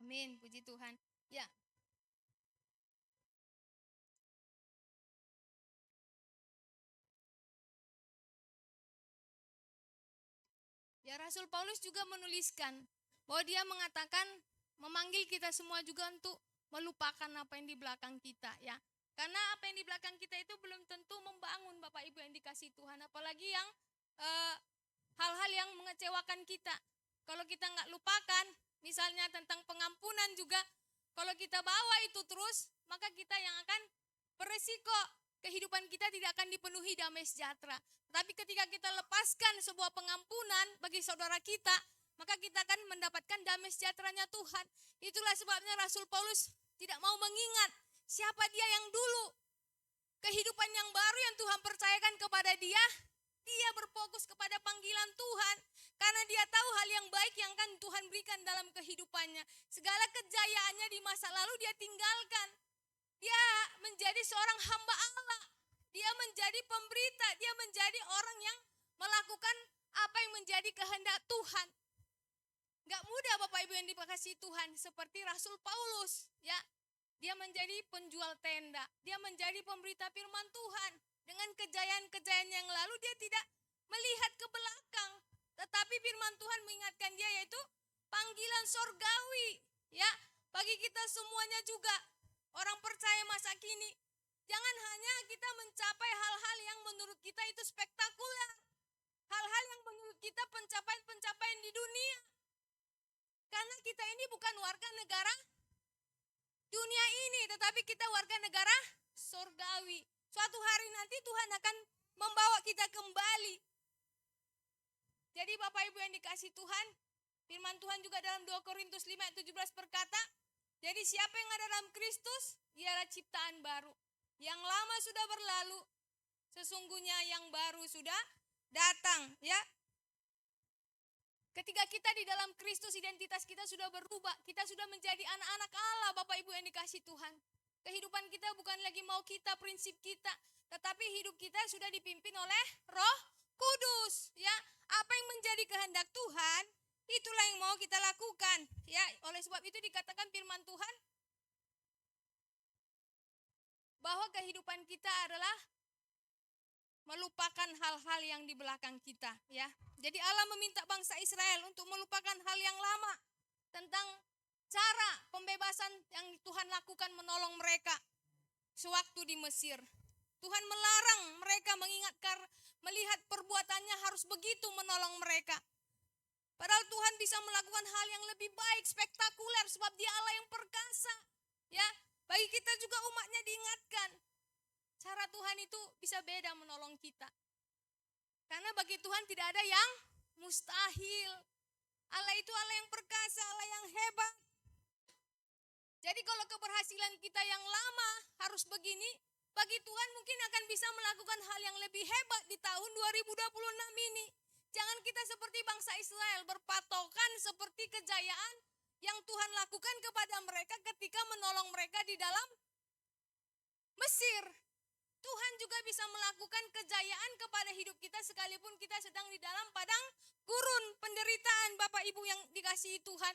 Amin, puji Tuhan. Ya. Ya, Rasul Paulus juga menuliskan bahwa dia mengatakan memanggil kita semua juga untuk melupakan apa yang di belakang kita ya. Karena apa yang di belakang kita itu belum tentu membangun Bapak Ibu yang dikasihi Tuhan, apalagi yang hal-hal yang mengecewakan kita. Kalau kita nggak lupakan, misalnya tentang pengampunan juga, kalau kita bawa itu terus, maka kita yang akan beresiko kehidupan kita tidak akan dipenuhi damai sejahtera. Tapi ketika kita lepaskan sebuah pengampunan bagi saudara kita, maka kita akan mendapatkan damai sejahteranya Tuhan. Itulah sebabnya Rasul Paulus tidak mau mengingat siapa dia yang dulu, kehidupan yang baru yang Tuhan percayakan kepada dia. Dia berfokus kepada panggilan Tuhan, karena dia tahu hal yang baik yang akan Tuhan berikan dalam kehidupannya. Segala kejayaannya di masa lalu dia tinggalkan. Dia menjadi seorang hamba Allah. Dia menjadi pemberita, dia menjadi orang yang melakukan apa yang menjadi kehendak Tuhan. Gak mudah Bapak Ibu yang dikasihi Tuhan, seperti Rasul Paulus ya. Dia menjadi penjual tenda, dia menjadi pemberita firman Tuhan. Dengan kejayaan-kejayaan yang lalu dia tidak melihat ke belakang, tetapi firman Tuhan mengingatkan dia, yaitu panggilan sorgawi ya bagi kita semuanya juga orang percaya masa kini. Jangan hanya kita mencapai hal-hal yang menurut kita itu spektakuler, hal-hal yang menurut kita pencapaian-pencapaian di dunia, karena kita ini bukan warga negara dunia ini, tetapi kita warga negara sorgawi. Suatu hari nanti Tuhan akan membawa kita kembali. Jadi Bapak Ibu yang dikasihi Tuhan, firman Tuhan juga dalam 2 Korintus 5 ayat 17 berkata, jadi siapa yang ada dalam Kristus, dialah ciptaan baru. Yang lama sudah berlalu, sesungguhnya yang baru sudah datang ya. Ketika kita di dalam Kristus, identitas kita sudah berubah. Kita sudah menjadi anak-anak Allah, Bapak Ibu yang dikasihi Tuhan. Kehidupan kita bukan lagi mau kita, prinsip kita, tetapi hidup kita sudah dipimpin oleh Roh Kudus ya. Apa yang menjadi kehendak Tuhan, itulah yang mau kita lakukan ya. Oleh sebab itu dikatakan firman Tuhan bahwa kehidupan kita adalah melupakan hal-hal yang di belakang kita ya. Jadi Allah meminta bangsa Israel untuk melupakan hal yang lama tentang cara pembebasan yang Tuhan lakukan menolong mereka sewaktu di Mesir. Tuhan melarang mereka melihat perbuatannya harus begitu menolong mereka. Padahal Tuhan bisa melakukan hal yang lebih baik, spektakuler, sebab Dia Allah yang perkasa. Ya, bagi kita juga umatnya diingatkan, cara Tuhan itu bisa beda menolong kita. Karena bagi Tuhan tidak ada yang mustahil. Allah itu Allah yang perkasa, Allah yang hebat. Jadi kalau keberhasilan kita yang lama harus begini, bagi Tuhan mungkin akan bisa melakukan hal yang lebih hebat di tahun 2026 ini. Jangan kita seperti bangsa Israel berpatokan seperti kejayaan yang Tuhan lakukan kepada mereka ketika menolong mereka di dalam Mesir. Tuhan juga bisa melakukan kejayaan kepada hidup kita sekalipun kita sedang di dalam padang gurun penderitaan, Bapak Ibu yang dikasihi Tuhan.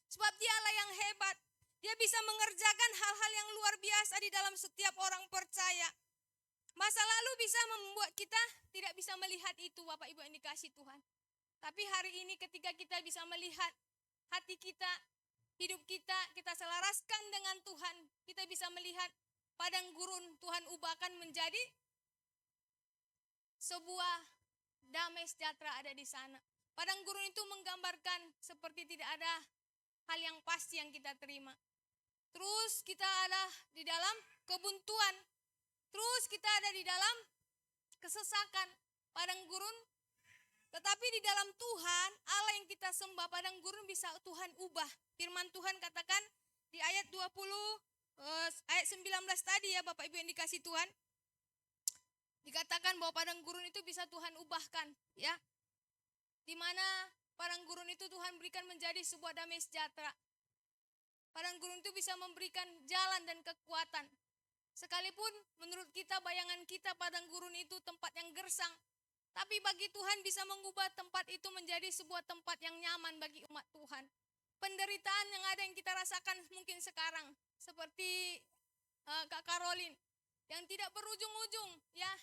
Sebab Dia Allah yang hebat. Dia bisa mengerjakan hal-hal yang luar biasa di dalam setiap orang percaya. Masa lalu bisa membuat kita tidak bisa melihat itu, Bapak Ibu yang dikasihi Tuhan. Tapi hari ini ketika kita bisa melihat hati kita, hidup kita, kita selaraskan dengan Tuhan, kita bisa melihat padang gurun Tuhan ubahkan menjadi sebuah damai sejahtera ada di sana. Padang gurun itu menggambarkan seperti tidak ada hal yang pasti yang kita terima. Terus kita ada di dalam kebuntuan. Terus kita ada di dalam kesesakan. Padang gurun. Tetapi di dalam Tuhan, Allah yang kita sembah, padang gurun bisa Tuhan ubah. Firman Tuhan katakan di ayat 20, ayat 19 tadi ya Bapak Ibu yang dikasih Tuhan. Dikatakan bahwa padang gurun itu bisa Tuhan ubahkan, ya. Di mana padang gurun itu Tuhan berikan menjadi sebuah damai sejahtera. Padang gurun itu bisa memberikan jalan dan kekuatan. Sekalipun menurut kita, bayangan kita padang gurun itu tempat yang gersang. Tapi bagi Tuhan bisa mengubah tempat itu menjadi sebuah tempat yang nyaman bagi umat Tuhan. Penderitaan yang ada yang kita rasakan mungkin sekarang. Seperti Kak Karolin. Yang tidak berujung-ujung, ya.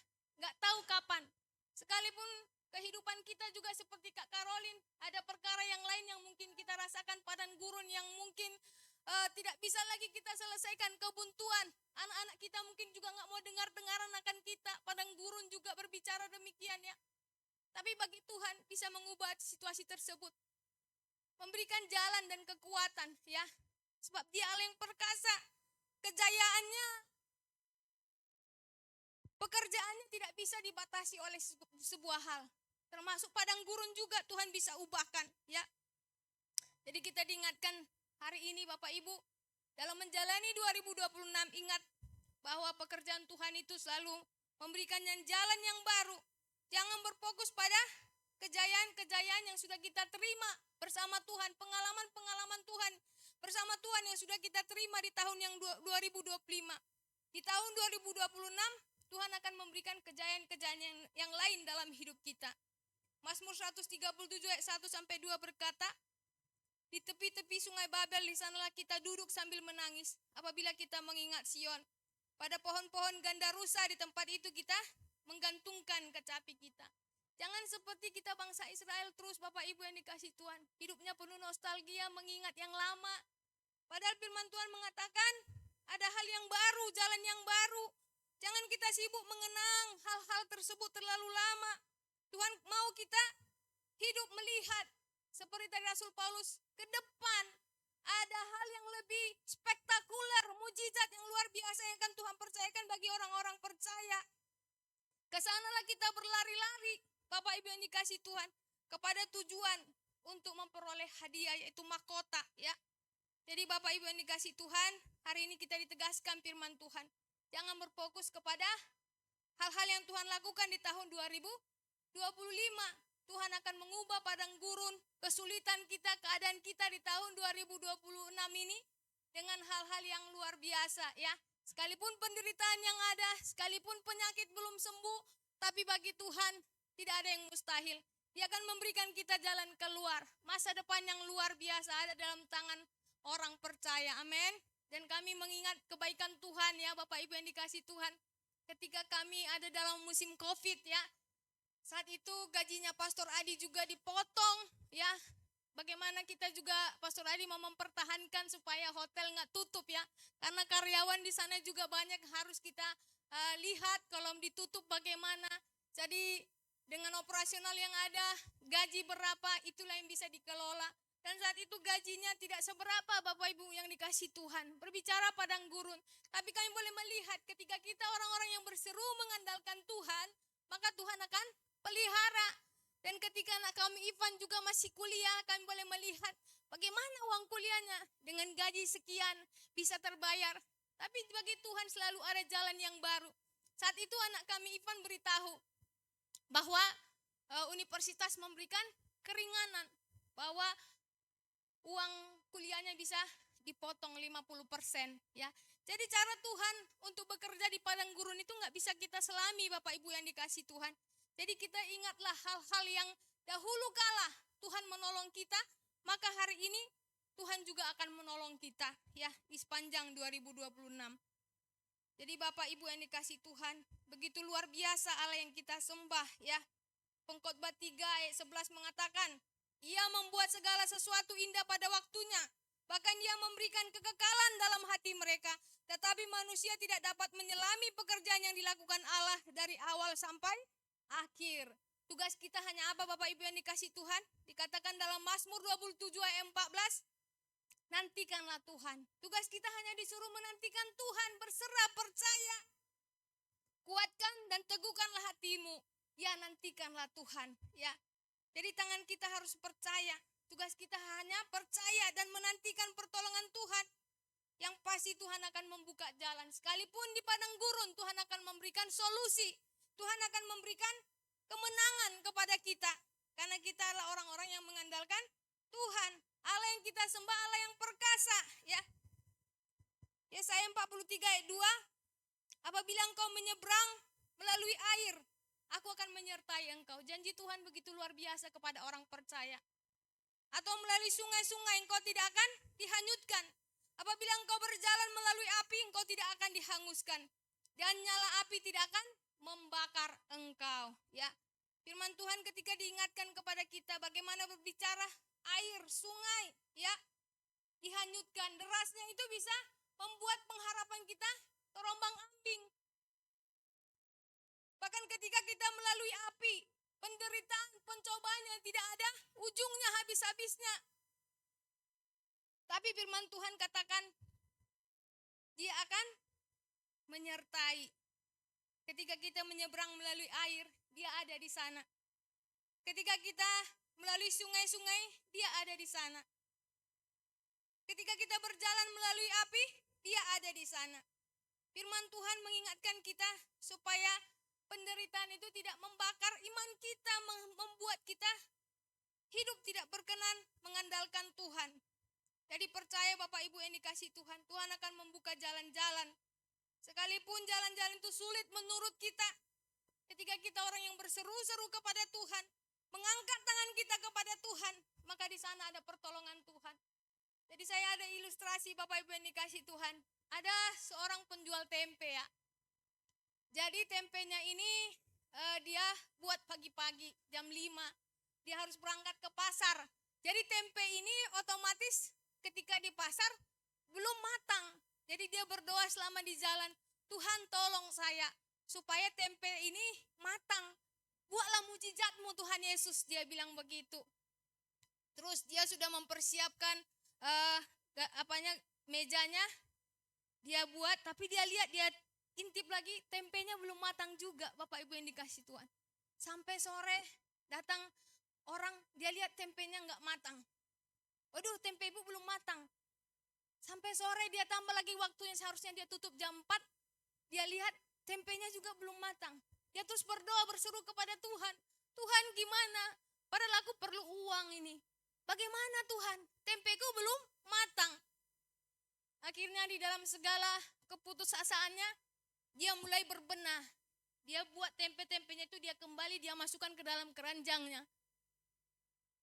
Gak tahu kapan. Sekalipun kehidupan kita juga seperti Kak Karolin, ada perkara yang lain yang mungkin kita rasakan, padang gurun yang mungkin tidak bisa lagi kita selesaikan, kebuntuan. Anak-anak kita mungkin juga gak mau dengar-dengaran akan kita, padang gurun juga berbicara demikian ya. Tapi bagi Tuhan bisa mengubah situasi tersebut, memberikan jalan dan kekuatan ya. Sebab Dia Allah yang perkasa, kejayaannya, pekerjaannya tidak bisa dibatasi oleh sebuah hal. Termasuk padang gurun juga Tuhan bisa ubahkan, ya. Jadi kita diingatkan hari ini Bapak Ibu, dalam menjalani 2026 ingat bahwa pekerjaan Tuhan itu selalu memberikan jalan yang baru. Jangan berfokus pada kejayaan-kejayaan yang sudah kita terima bersama Tuhan, pengalaman-pengalaman Tuhan bersama Tuhan yang sudah kita terima di tahun yang 2025. Di tahun 2026 Tuhan akan memberikan kejayaan-kejayaan yang lain dalam hidup kita. Mazmur 137 ayat 1 sampai 2 berkata, di tepi-tepi sungai Babel di sanalah kita duduk sambil menangis apabila kita mengingat Sion. Pada pohon-pohon gandarusa di tempat itu kita menggantungkan kecapi kita. Jangan seperti kita bangsa Israel terus Bapak Ibu yang dikasih Tuhan. Hidupnya penuh nostalgia mengingat yang lama. Padahal firman Tuhan mengatakan ada hal yang baru, jalan yang baru. Jangan kita sibuk mengenang hal-hal tersebut terlalu lama. Tuhan mau kita hidup melihat seperti tadi Rasul Paulus ke depan. Ada hal yang lebih spektakuler, mujizat yang luar biasa yang akan Tuhan percayakan bagi orang-orang percaya. Kesanalah kita berlari-lari, Bapak Ibu yang dikasih Tuhan, kepada tujuan untuk memperoleh hadiah yaitu mahkota, ya. Jadi Bapak Ibu yang dikasih Tuhan, hari ini kita ditegaskan firman Tuhan. Jangan berfokus kepada hal-hal yang Tuhan lakukan di tahun 2025. Tuhan akan mengubah padang gurun, kesulitan kita, keadaan kita di tahun 2026 ini dengan hal-hal yang luar biasa ya. Sekalipun penderitaan yang ada, sekalipun penyakit belum sembuh, tapi bagi Tuhan tidak ada yang mustahil. Dia akan memberikan kita jalan keluar. Masa depan yang luar biasa ada dalam tangan orang percaya. Amin. Dan kami mengingat kebaikan Tuhan ya Bapak Ibu yang dikasih Tuhan. Ketika kami ada dalam musim COVID ya. Saat itu gajinya Pastor Adi juga dipotong ya. Bagaimana kita juga Pastor Adi mau mempertahankan supaya hotel nggak tutup ya. Karena karyawan di sana juga banyak harus kita lihat kalau ditutup bagaimana. Jadi dengan operasional yang ada, gaji berapa itulah yang bisa dikelola. Dan saat itu gajinya tidak seberapa Bapak Ibu yang dikasih Tuhan. Berbicara padang gurun. Tapi kami boleh melihat ketika kita orang-orang yang berseru mengandalkan Tuhan, maka Tuhan akan pelihara. Dan ketika anak kami Ivan juga masih kuliah, kami boleh melihat bagaimana uang kuliahnya dengan gaji sekian bisa terbayar. Tapi bagi Tuhan selalu ada jalan yang baru. Saat itu anak kami Ivan beritahu bahwa universitas memberikan keringanan, bahwa uang kuliahnya bisa dipotong 50% ya. Jadi cara Tuhan untuk bekerja di padang gurun itu nggak bisa kita selami Bapak Ibu yang dikasih Tuhan. Jadi kita ingatlah hal-hal yang dahulu kala Tuhan menolong kita, maka hari ini Tuhan juga akan menolong kita ya di sepanjang 2026. Jadi Bapak Ibu yang dikasih Tuhan, begitu luar biasa Allah yang kita sembah ya. Pengkhotbah 3 ayat 11 mengatakan, Ia membuat segala sesuatu indah pada waktunya. Bahkan Dia memberikan kekekalan dalam hati mereka. Tetapi manusia tidak dapat menyelami pekerjaan yang dilakukan Allah dari awal sampai akhir. Tugas kita hanya apa Bapak Ibu yang dikasih Tuhan? Dikatakan dalam Mazmur 27 ayat 14, nantikanlah Tuhan. Tugas kita hanya disuruh menantikan Tuhan, berserah, percaya. Kuatkan dan teguhkanlah hatimu. Ya, nantikanlah Tuhan. Ya, jadi tangan kita harus percaya. Tugas kita hanya percaya dan menantikan pertolongan Tuhan. Yang pasti Tuhan akan membuka jalan. Sekalipun di padang gurun, Tuhan akan memberikan solusi. Tuhan akan memberikan kemenangan kepada kita. Karena kita adalah orang-orang yang mengandalkan Tuhan. Allah yang kita sembah, Allah yang perkasa. Ya, Yesaya 43 ayat 2. Apabila engkau menyeberang melalui air, aku akan menyertai engkau. Janji Tuhan begitu luar biasa kepada orang percaya. Atau melalui sungai-sungai, engkau tidak akan dihanyutkan. Apabila engkau berjalan melalui api, engkau tidak akan dihanguskan. Dan nyala api tidak akan membakar engkau. Ya, firman Tuhan ketika diingatkan kepada kita bagaimana berbicara air, sungai, ya, dihanyutkan. Derasnya itu bisa membuat pengharapan kita terombang-ambing. Bahkan ketika kita melalui api, penderitaan, pencobaan yang tidak ada ujungnya, habis-habisnya. Tapi firman Tuhan katakan, Dia akan menyertai. Ketika kita menyeberang melalui air, Dia ada di sana. Ketika kita melalui sungai-sungai, Dia ada di sana. Ketika kita berjalan melalui api, Dia ada di sana. Firman Tuhan mengingatkan kita supaya penderitaan itu tidak membakar iman kita, membuat kita hidup tidak berkenan mengandalkan Tuhan. Jadi percaya Bapak Ibu yang dikasih Tuhan, Tuhan akan membuka jalan-jalan. Sekalipun jalan-jalan itu sulit menurut kita, ketika kita orang yang berseru-seru kepada Tuhan, mengangkat tangan kita kepada Tuhan, maka di sana ada pertolongan Tuhan. Jadi saya ada ilustrasi Bapak Ibu yang dikasih Tuhan. Ada seorang penjual tempe ya. Jadi tempenya ini dia buat pagi-pagi jam 5. Dia harus berangkat ke pasar. Jadi tempe ini otomatis ketika di pasar belum matang. Jadi dia berdoa selama di jalan, Tuhan tolong saya supaya tempe ini matang. Buatlah mujizatmu Tuhan Yesus, dia bilang begitu. Terus dia sudah mempersiapkan mejanya, dia buat, tapi dia lihat, dia intip lagi, tempenya belum matang juga Bapak Ibu yang dikasih Tuhan. Sampai sore datang orang, dia lihat tempenya enggak matang. Waduh, tempe ibu belum matang. Sampai sore dia tambah lagi waktu yang seharusnya dia tutup jam 4. Dia lihat tempenya juga belum matang. Dia terus berdoa berseru kepada Tuhan. Tuhan gimana? Padahal aku perlu uang ini. Bagaimana Tuhan? Tempeku belum matang. Akhirnya di dalam segala keputusasaannya, dia mulai berbenah. Dia buat tempe-tempenya itu, dia kembali, dia masukkan ke dalam keranjangnya.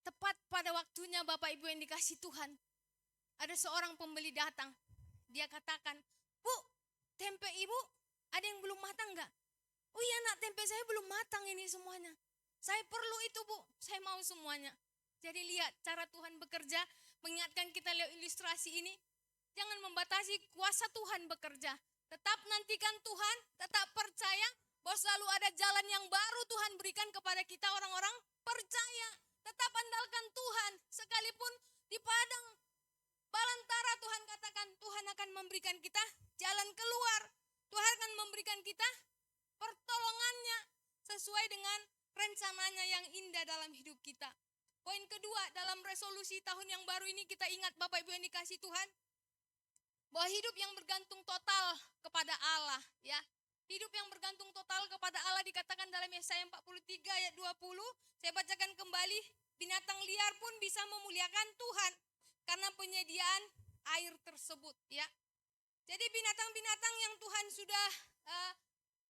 Tepat pada waktunya Bapak Ibu yang dikasih Tuhan, ada seorang pembeli datang. Dia katakan, Bu, tempe ibu ada yang belum matang enggak? Oh iya nak, tempe saya belum matang ini semuanya. Saya perlu itu Bu, saya mau semuanya. Jadi lihat cara Tuhan bekerja, mengingatkan kita lewat ilustrasi ini. Jangan membatasi kuasa Tuhan bekerja. Tetap nantikan Tuhan, tetap percaya bahwa selalu ada jalan yang baru Tuhan berikan kepada kita orang-orang percaya. Tetap andalkan Tuhan, sekalipun di padang balantara Tuhan katakan, Tuhan akan memberikan kita jalan keluar. Tuhan akan memberikan kita pertolongannya sesuai dengan rencananya yang indah dalam hidup kita. Poin kedua, dalam resolusi tahun yang baru ini kita ingat Bapak Ibu yang dikasih Tuhan, bahwa hidup yang bergantung total kepada Allah, ya. Hidup yang bergantung total kepada Allah dikatakan dalam Yesaya 43 ayat 20. Saya bacakan kembali, binatang liar pun bisa memuliakan Tuhan karena penyediaan air tersebut, ya. Jadi binatang-binatang yang Tuhan sudah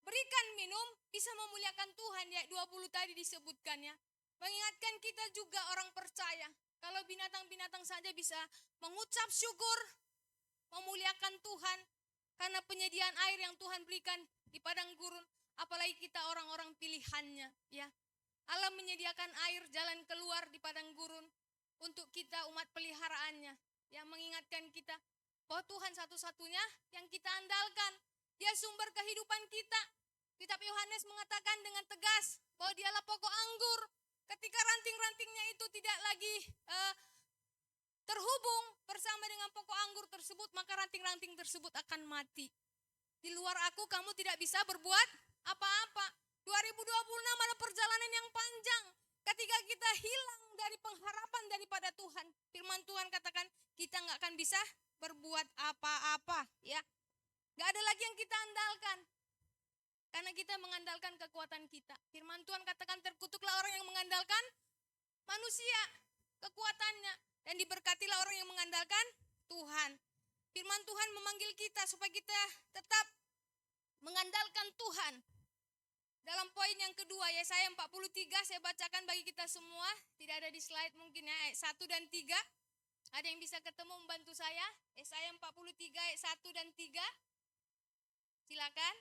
berikan minum bisa memuliakan Tuhan, ya. 20 tadi disebutkannya. Mengingatkan kita juga orang percaya, kalau binatang-binatang saja bisa mengucap syukur, memuliakan Tuhan karena penyediaan air yang Tuhan berikan di padang gurun, apalagi kita orang-orang pilihannya, ya. Allah menyediakan air jalan keluar di padang gurun untuk kita umat peliharaannya. Yang mengingatkan kita bahwa Tuhan satu-satunya yang kita andalkan. Dia sumber kehidupan kita. Kitab Yohanes mengatakan dengan tegas bahwa dialah pokok anggur. Ketika ranting-rantingnya itu tidak lagi terhubung bersama dengan pokok anggur tersebut, maka ranting-ranting tersebut akan mati. Di luar aku kamu tidak bisa berbuat apa-apa. 2026 adalah perjalanan yang panjang. Ketika kita hilang dari pengharapan daripada Tuhan, firman Tuhan katakan kita nggak akan bisa berbuat apa-apa, ya. Nggak ada lagi yang kita andalkan. Karena kita mengandalkan kekuatan kita. Firman Tuhan katakan terkutuklah orang yang mengandalkan manusia, kekuatannya. Dan diberkatilah orang yang mengandalkan Tuhan. Firman Tuhan memanggil kita supaya kita tetap mengandalkan Tuhan. Dalam poin yang kedua, Yesaya 43, saya bacakan bagi kita semua. Tidak ada di slide mungkin ya, ayat 1 dan 3. Ada yang bisa ketemu membantu saya? Yesaya 43 ayat 1 dan 3. Silakan.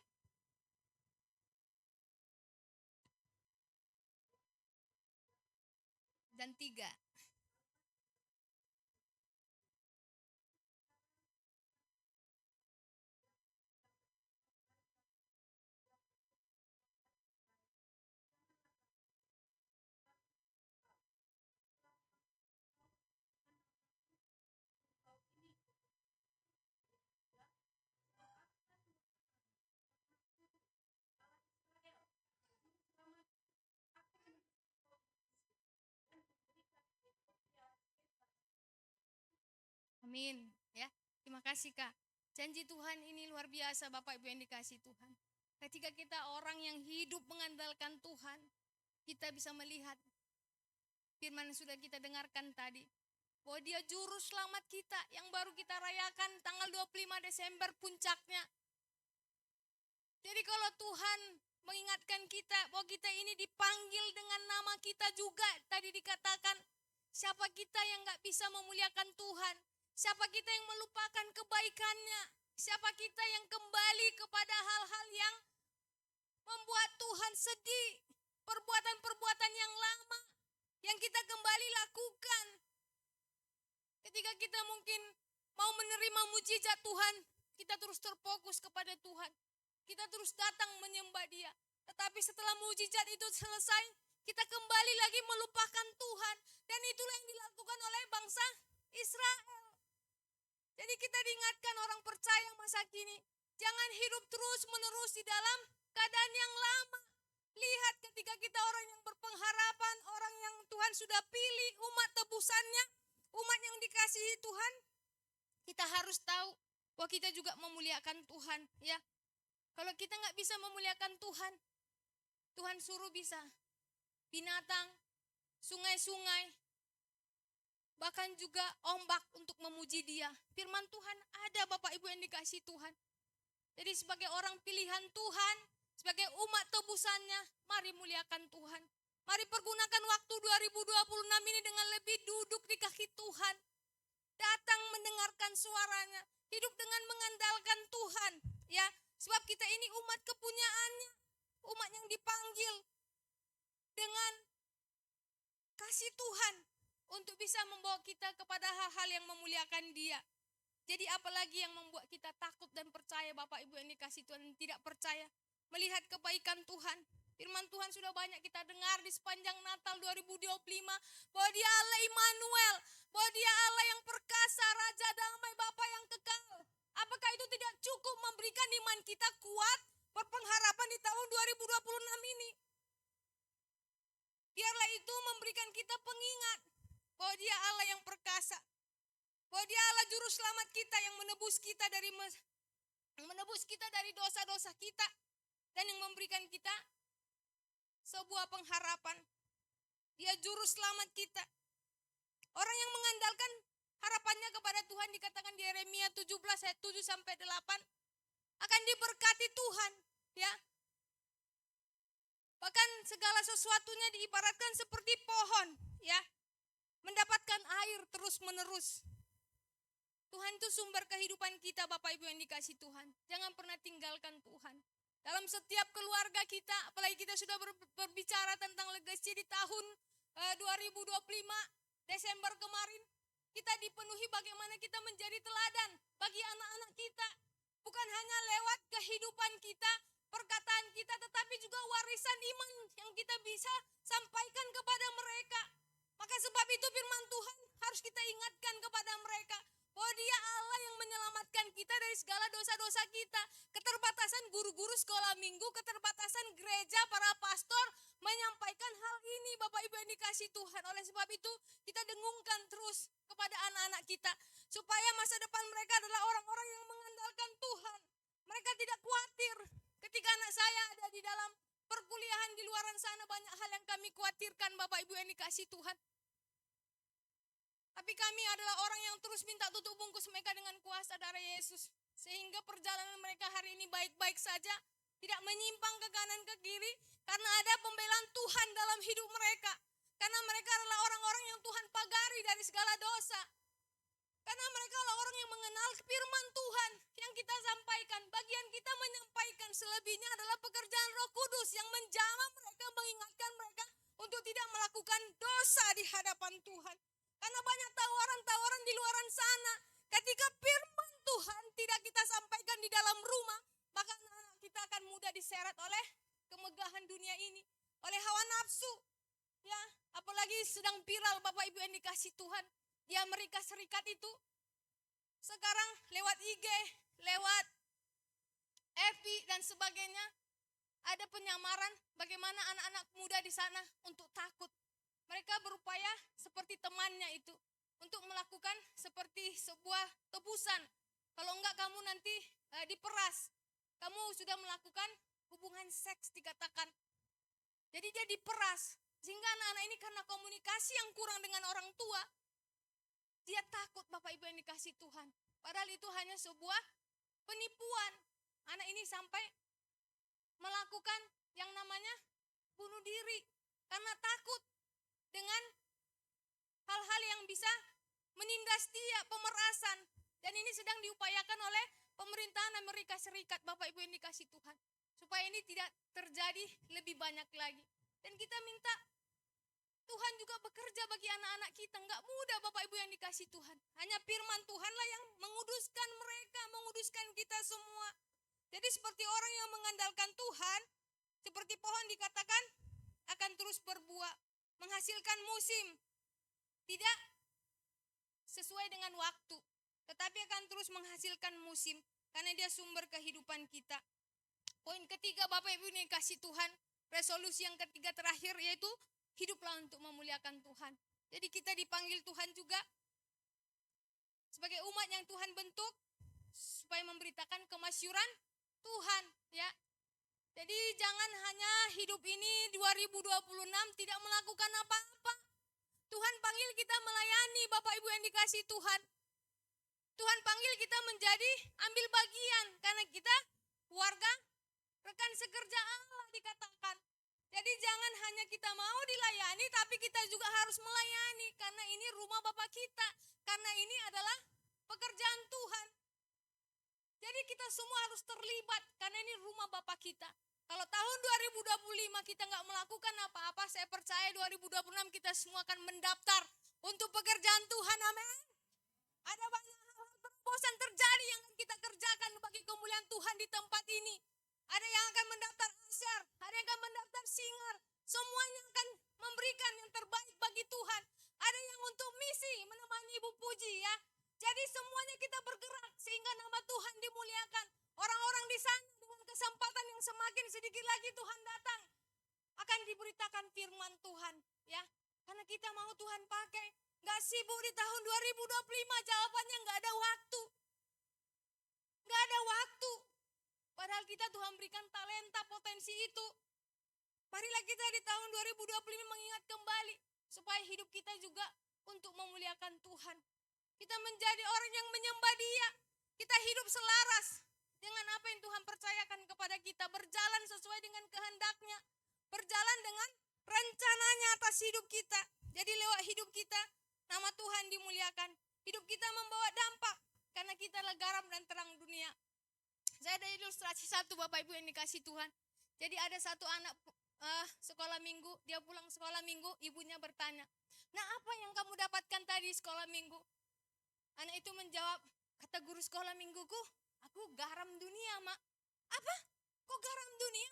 Dan 3. Amin. Ya, terima kasih Kak. Janji Tuhan ini luar biasa Bapak Ibu yang dikasih Tuhan. Ketika kita orang yang hidup mengandalkan Tuhan, kita bisa melihat firman yang sudah kita dengarkan tadi. Bahwa dia juru selamat kita yang baru kita rayakan tanggal 25 Desember puncaknya. Jadi kalau Tuhan mengingatkan kita bahwa kita ini dipanggil dengan nama kita juga. Tadi dikatakan siapa kita yang gak bisa memuliakan Tuhan. Siapa kita yang melupakan kebaikannya? Siapa kita yang kembali kepada hal-hal yang membuat Tuhan sedih? Perbuatan-perbuatan yang lama yang kita kembali lakukan. Ketika kita mungkin mau menerima mujizat Tuhan, kita terus terfokus kepada Tuhan. Kita terus datang menyembah Dia. Tetapi setelah mujizat itu selesai, kita kembali lagi melupakan Tuhan. Dan itulah yang dilakukan oleh bangsa Israel. Jadi kita diingatkan orang percaya masa kini, jangan hidup terus-menerus di dalam keadaan yang lama. Lihat ketika kita orang yang berpengharapan, orang yang Tuhan sudah pilih, umat tebusannya, umat yang dikasihi Tuhan, kita harus tahu bahwa kita juga memuliakan Tuhan. Ya, kalau kita nggak bisa memuliakan Tuhan, Tuhan suruh bisa binatang, sungai-sungai, bahkan juga ombak untuk memuji Dia. Firman Tuhan ada Bapak Ibu yang dikasih Tuhan. Jadi sebagai orang pilihan Tuhan, sebagai umat tebusannya, mari muliakan Tuhan. Mari pergunakan waktu 2026 ini dengan lebih duduk di kaki Tuhan. Datang mendengarkan suaranya, hidup dengan mengandalkan Tuhan. Ya, sebab kita ini umat kepunyaannya, umat yang dipanggil dengan kasih Tuhan untuk bisa membawa kita kepada hal-hal yang memuliakan Dia. Jadi apalagi yang membuat kita takut dan percaya Bapak Ibu yang dikasih Tuhan dan tidak percaya melihat kebaikan Tuhan. Firman Tuhan sudah banyak kita dengar di sepanjang Natal 2025 bahwa Dia Allah Immanuel, bahwa Dia Allah yang perkasa, Raja damai, Bapa yang kekal. Apakah itu tidak cukup memberikan iman kita kuat, berpengharapan di tahun 2026 ini? Biarlah itu memberikan kita pengingat bahwa Dia Allah yang perkasa, bahwa Dia Allah juru selamat kita yang menebus kita dari dosa-dosa kita dan yang memberikan kita sebuah pengharapan. Dia juru selamat kita. Orang yang mengandalkan harapannya kepada Tuhan dikatakan di Yeremia 17 ayat 7 sampai 8 akan diberkati Tuhan, ya. Bahkan segala sesuatunya diibaratkan seperti pohon, ya. Mendapatkan air terus-menerus. Tuhan itu sumber kehidupan kita Bapak Ibu yang dikasih Tuhan. Jangan pernah tinggalkan Tuhan. dalam setiap keluarga kita, apalagi kita sudah berbicara tentang legacy di tahun 2025 Desember kemarin, kita dipenuhi bagaimana kita menjadi teladan bagi anak-anak kita. Bukan hanya lewat kehidupan kita, perkataan kita, tetapi juga warisan iman yang kita bisa sampaikan kepada mereka. Maka sebab itu firman Tuhan harus kita ingatkan kepada mereka bahwa Dia Allah yang menyelamatkan kita dari segala dosa-dosa kita. Keterbatasan guru-guru sekolah minggu, keterbatasan gereja, para pastor menyampaikan hal ini, Bapak Ibu yang dikasihi Tuhan. Oleh sebab itu kita dengungkan terus kepada anak-anak kita supaya masa depan mereka adalah orang-orang yang mengandalkan Tuhan. Mereka tidak khawatir ketika anak saya ada di dalam perkuliahan di luaran sana, banyak hal yang kami khawatirkan, Bapak Ibu yang dikasihi Tuhan. Tapi kami adalah orang yang terus minta tutup bungkus mereka dengan kuasa darah Yesus. Sehingga perjalanan mereka hari ini baik-baik saja. Tidak menyimpang ke kanan ke kiri. Karena ada pembelaan Tuhan dalam hidup mereka. Karena mereka adalah orang-orang yang Tuhan pagari dari segala dosa. Karena mereka adalah orang yang mengenal firman Tuhan yang kita sampaikan. Bagian kita menyampaikan, selebihnya adalah pekerjaan Roh Kudus yang menjamah mereka, mengingatkan mereka untuk tidak melakukan dosa di hadapan Tuhan. Karena banyak tawaran-tawaran di luaran sana. Ketika firman Tuhan tidak kita sampaikan di dalam rumah, maka anak-anak kita akan mudah diseret oleh kemegahan dunia ini, oleh hawa nafsu. Ya, apalagi sedang viral, Bapak Ibu yang dikasihi Tuhan, di Amerika Serikat itu sekarang lewat IG, lewat FB dan sebagainya, ada penyamaran bagaimana anak-anak muda di sana untuk takut. Mereka berupaya seperti temannya itu untuk melakukan seperti sebuah tebusan. Kalau enggak kamu nanti diperas. Kamu sudah melakukan hubungan seks dikatakan. Jadi dia diperas. Sehingga anak-anak ini karena komunikasi yang kurang dengan orang tua, dia takut, Bapak Ibu yang dikasihi Tuhan. Padahal itu hanya sebuah penipuan. Anak ini sampai melakukan yang namanya bunuh diri karena takut dengan hal-hal yang bisa menindas dia, pemerasan. Dan ini sedang diupayakan oleh pemerintahan Amerika Serikat, Bapak Ibu yang dikasihi Tuhan. Supaya ini tidak terjadi lebih banyak lagi. Dan kita minta Tuhan juga bekerja bagi anak-anak kita. Enggak mudah, Bapak Ibu yang dikasihi Tuhan. Hanya firman Tuhanlah yang menguduskan mereka, menguduskan kita semua. Jadi seperti orang yang mengandalkan Tuhan, seperti pohon dikatakan akan terus berbuah, menghasilkan musim. Tidak sesuai dengan waktu, tetapi akan terus menghasilkan musim. Karena dia sumber kehidupan kita. Poin ketiga, Bapak Ibu yang dikasihi Tuhan, resolusi yang ketiga terakhir yaitu hiduplah untuk memuliakan Tuhan. Jadi kita dipanggil Tuhan juga sebagai umat yang Tuhan bentuk supaya memberitakan kemasyuran Tuhan, ya. Jadi jangan hanya hidup ini 2026 tidak melakukan apa-apa. Tuhan panggil kita melayani, Bapak Ibu yang dikasihi Tuhan. Tuhan panggil kita menjadi ambil bagian karena kita warga rekan sekerja Allah dikatakan. Jadi jangan hanya kita mau dilayani, tapi kita juga harus melayani. Karena ini rumah Bapa kita. Karena ini adalah pekerjaan Tuhan. Jadi kita semua harus terlibat. Karena ini rumah Bapa kita. Kalau tahun 2025 kita nggak melakukan apa-apa, saya percaya 2026 kita semua akan mendaftar untuk pekerjaan Tuhan. Amin. Ada banyak hal terobosan terjadi yang akan kita kerjakan bagi kemuliaan Tuhan di tempat ini. Ada yang akan mendaftar usher, ada yang akan mendaftar singer. Semuanya akan memberikan yang terbaik bagi Tuhan. Ada yang untuk misi menemani Ibu Puji, ya. Jadi semuanya kita bergerak sehingga nama Tuhan dimuliakan. Orang-orang di sana dengan kesempatan yang semakin sedikit lagi Tuhan datang akan diberitakan firman Tuhan, ya. Karena kita mau Tuhan pakai. Gak sibuk di tahun 2025, jawabannya gak ada waktu. Gak ada waktu. Padahal kita Tuhan berikan talenta, potensi itu. Marilah kita di tahun 2025 mengingat kembali. Supaya hidup kita juga untuk memuliakan Tuhan. Kita menjadi orang yang menyembah Dia. Kita hidup selaras dengan apa yang Tuhan percayakan kepada kita. Berjalan sesuai dengan kehendak-Nya. Berjalan dengan rencananya atas hidup kita. Jadi lewat hidup kita, nama Tuhan dimuliakan. Hidup kita membawa dampak. Karena kita adalah garam dan terang dunia. Saya ada ilustrasi satu Bapak Ibu yang dikasih Tuhan. Jadi ada satu anak sekolah minggu, dia pulang sekolah minggu, ibunya bertanya, "Nah, apa yang kamu dapatkan tadi sekolah minggu?" Anak itu menjawab, kata guru sekolah mingguku, "Aku garam dunia, Mak." "Apa? Kok garam dunia?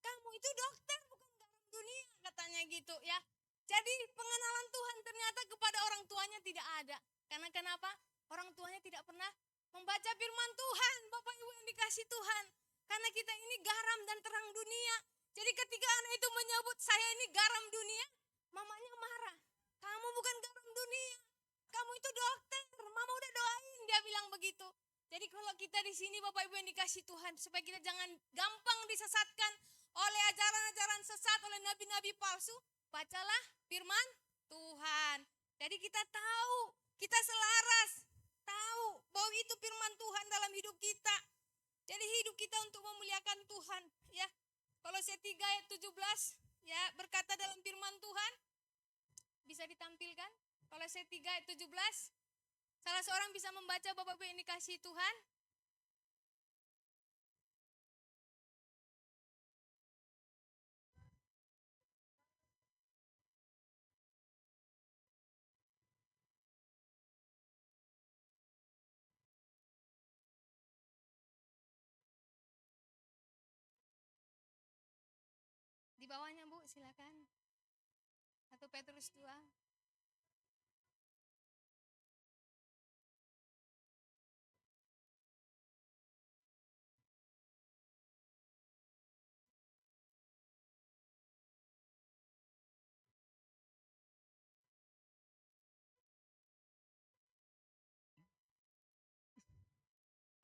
Kamu itu dokter, bukan garam dunia," katanya gitu ya. Jadi pengenalan Tuhan ternyata kepada orang tuanya tidak ada. Karena kenapa? Orang tuanya tidak pernah membaca firman Tuhan, Bapak Ibu yang dikasih Tuhan. Karena kita ini garam dan terang dunia. Jadi ketika anak itu menyebut, "Saya ini garam dunia," mamanya marah. "Kamu bukan garam dunia. Kamu itu dokter. Mama udah doain," dia bilang begitu. Jadi kalau kita di sini Bapak Ibu yang dikasih Tuhan, supaya kita jangan gampang disesatkan oleh ajaran-ajaran sesat, oleh nabi-nabi palsu, bacalah firman Tuhan. Jadi kita tahu, kita selaras, tahu bahwa itu firman Tuhan dalam hidup kita. Jadi hidup kita untuk memuliakan Tuhan, ya. Kolose 3 ayat 17 ya, berkata dalam firman Tuhan, bisa ditampilkan? Kolose 3 ayat 17. Salah seorang bisa membaca Bapak Ibu yang dikasih Tuhan? Di bawahnya Bu, silakan. 1 Petrus 2.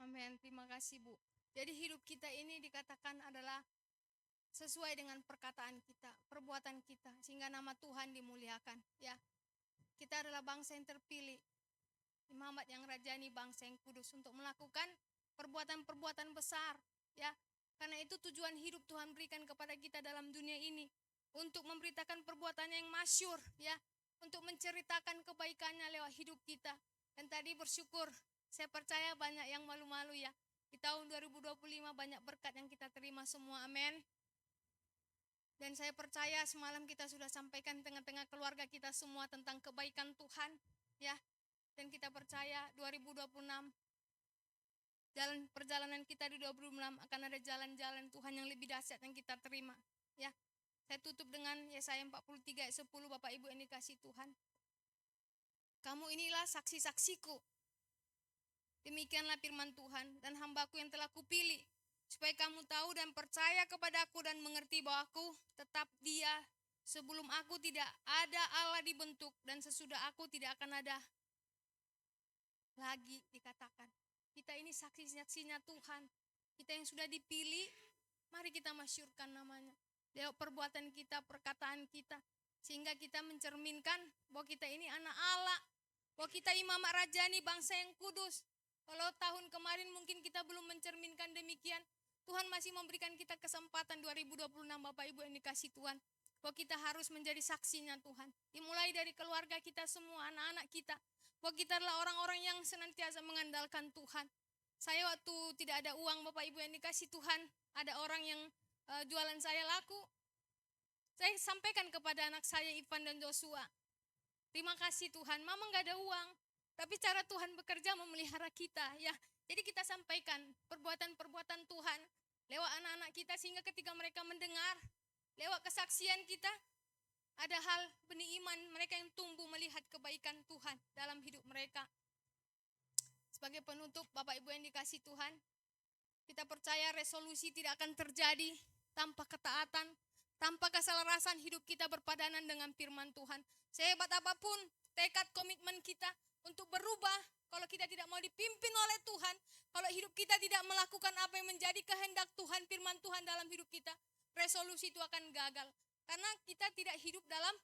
Amin, terima kasih Bu. Jadi hidup kita ini dikatakan adalah sesuai dengan perkataan kita, perbuatan kita, sehingga nama Tuhan dimuliakan. Ya, kita adalah bangsa yang terpilih, imamat yang rajani, bangsa yang kudus, untuk melakukan perbuatan-perbuatan besar. Ya, karena itu tujuan hidup Tuhan berikan kepada kita dalam dunia ini, untuk memberitakan perbuatannya yang masyhur, ya, untuk menceritakan kebaikannya lewat hidup kita. Dan tadi bersyukur, saya percaya banyak yang malu-malu ya. Di tahun 2025 banyak berkat yang kita terima semua, amin. Dan saya percaya semalam kita sudah sampaikan tengah-tengah keluarga kita semua tentang kebaikan Tuhan, ya. Dan kita percaya 2026 perjalanan kita di 2026 akan ada jalan-jalan Tuhan yang lebih dahsyat yang kita terima, ya. Saya tutup dengan Yesaya 43 ayat 10, Bapak Ibu yang dikasih Tuhan. "Kamu inilah saksi-saksiku. Demikianlah firman Tuhan, dan hambaku yang telah kupilih, supaya kamu tahu dan percaya kepadaku dan mengerti bahwa aku tetap Dia. Sebelum aku tidak ada Allah dibentuk, dan sesudah aku tidak akan ada lagi," dikatakan. Kita ini saksi-saksinya Tuhan. Kita yang sudah dipilih, mari kita masyurkan namanya. Lewat perbuatan kita, perkataan kita, sehingga kita mencerminkan bahwa kita ini anak Allah, bahwa kita imamat rajani, bangsa yang kudus. Kalau tahun kemarin mungkin kita belum mencerminkan demikian, Tuhan masih memberikan kita kesempatan 2026 Bapak Ibu yang dikasih Tuhan, bahwa kita harus menjadi saksinya Tuhan. Dimulai dari keluarga kita semua, anak-anak kita, bahwa kita adalah orang-orang yang senantiasa mengandalkan Tuhan. Saya waktu tidak ada uang Bapak Ibu yang dikasih Tuhan, ada orang yang jualan saya laku, saya sampaikan kepada anak saya Ivan dan Joshua, "Terima kasih Tuhan, Mama gak ada uang, tapi cara Tuhan bekerja memelihara kita," ya. Jadi kita sampaikan perbuatan-perbuatan Tuhan lewat anak-anak kita, sehingga ketika mereka mendengar, lewat kesaksian kita, ada hal benih iman mereka yang tumbuh melihat kebaikan Tuhan dalam hidup mereka. Sebagai penutup Bapak Ibu yang dikasih Tuhan, kita percaya resolusi tidak akan terjadi tanpa ketaatan, tanpa keselarasan hidup kita berpadanan dengan firman Tuhan. Sehebat apapun tekad komitmen kita untuk berubah, kalau kita tidak mau dipimpin oleh Tuhan, kalau hidup kita tidak melakukan apa yang menjadi kehendak Tuhan, firman Tuhan dalam hidup kita, resolusi itu akan gagal. Karena kita tidak hidup dalam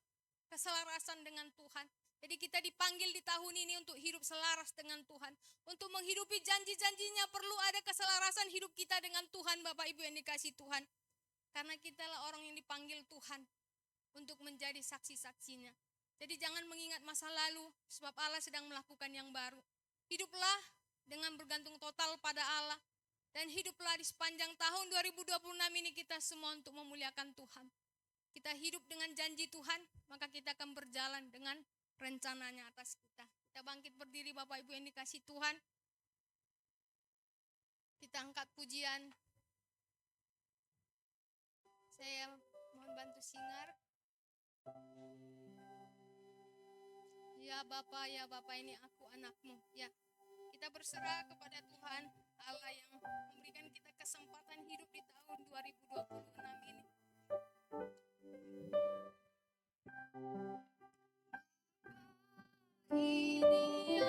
keselarasan dengan Tuhan. Jadi kita dipanggil di tahun ini untuk hidup selaras dengan Tuhan. Untuk menghidupi janji-janjinya perlu ada keselarasan hidup kita dengan Tuhan, Bapak Ibu yang dikasih Tuhan. Karena kita lah orang yang dipanggil Tuhan untuk menjadi saksi-saksinya. Jadi jangan mengingat masa lalu, sebab Allah sedang melakukan yang baru. Hiduplah dengan bergantung total pada Allah. Dan hiduplah di sepanjang tahun 2026 ini kita semua untuk memuliakan Tuhan. Kita hidup dengan janji Tuhan, maka kita akan berjalan dengan rencananya atas kita. Kita bangkit berdiri Bapak Ibu yang dikasih Tuhan. Kita angkat pujian. Saya mohon bantu singar. Ya Bapak ini aku anakmu. Ya, kita berserah kepada Tuhan Allah yang memberikan kita kesempatan hidup di tahun 2026 ini. Ini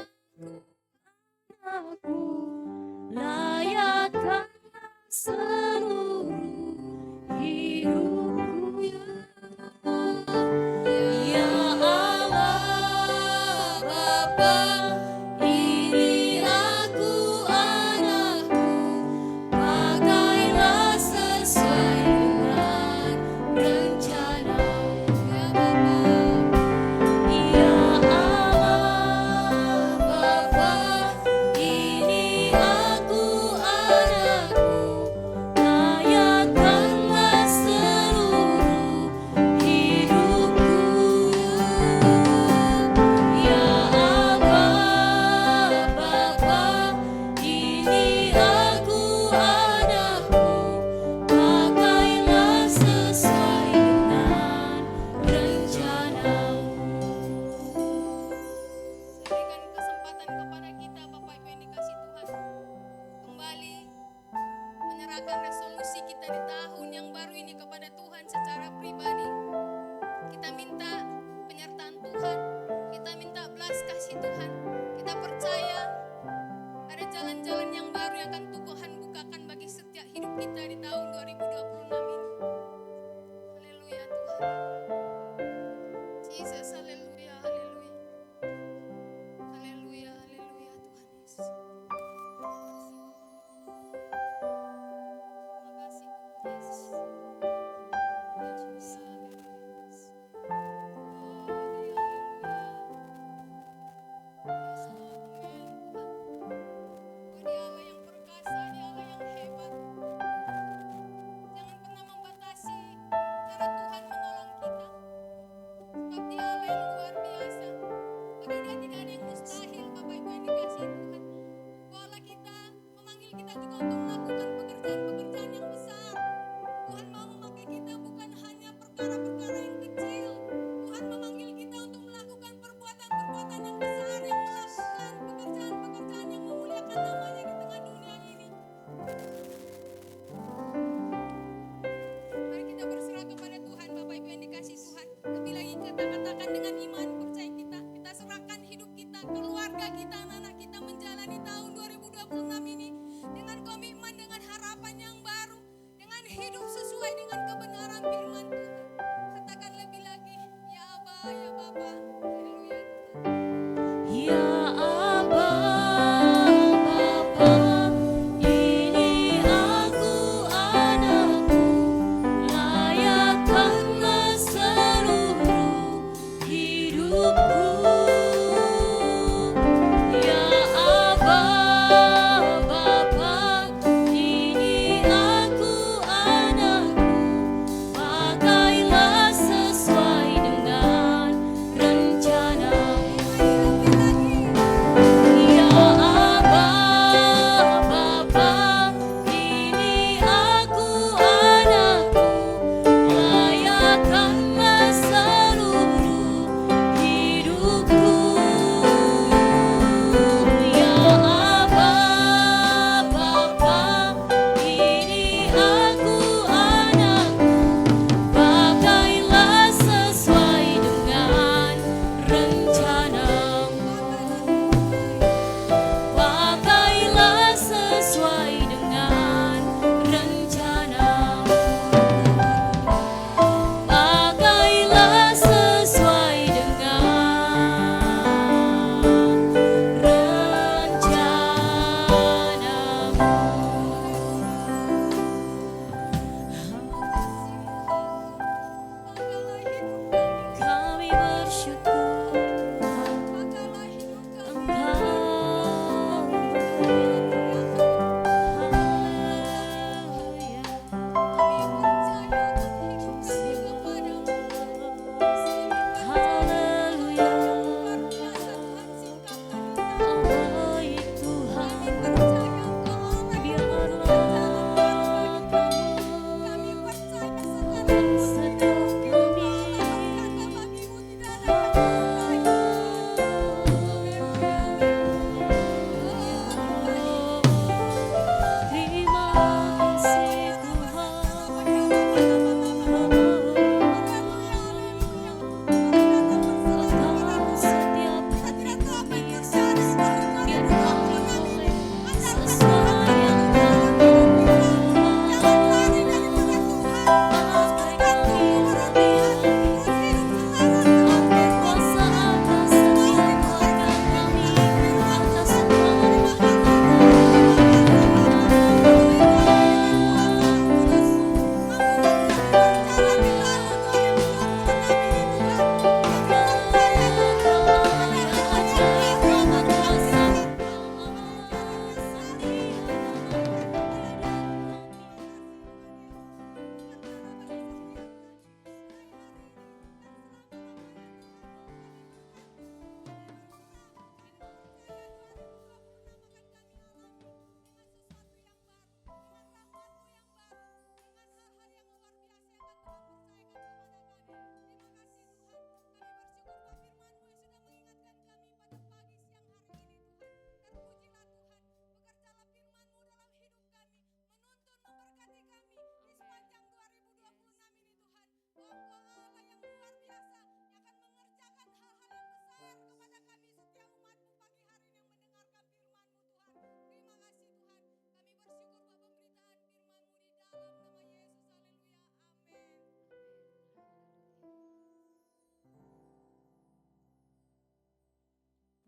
aku layakkan seluruh hidupku ya Allah Bapa, ini aku anakmu, pakailah sesuai dengan rencana ya Bapa. Ya Allah Bapa, ini aku anakmu, layakkanlah seluruh hidupku. Ya Allah Bapa, ini aku anakmu, pakailah sesuai dengan rencanamu. Berikan kesempatan kepada kita Bapak Ibu yang dikasih Tuhan, kembali menyerahkan resolusi kita di tahun yang baru ini kepada Tuhan secara pribadi. Kita minta penyertaan Tuhan, kita minta belas kasih Tuhan. Kita percaya ada jalan-jalan yang baru yang akan Tuhan bukakan bagi setiap hidup kita di tahun 2026 ini. Haleluya Tuhan. Jesus, haleluya, haleluya. Haleluya, haleluya Tuhan Yesus. Terima kasih Tuhan Yesus. Ya Jesus, haleluya. Oh, haleluya. Yes, Lord,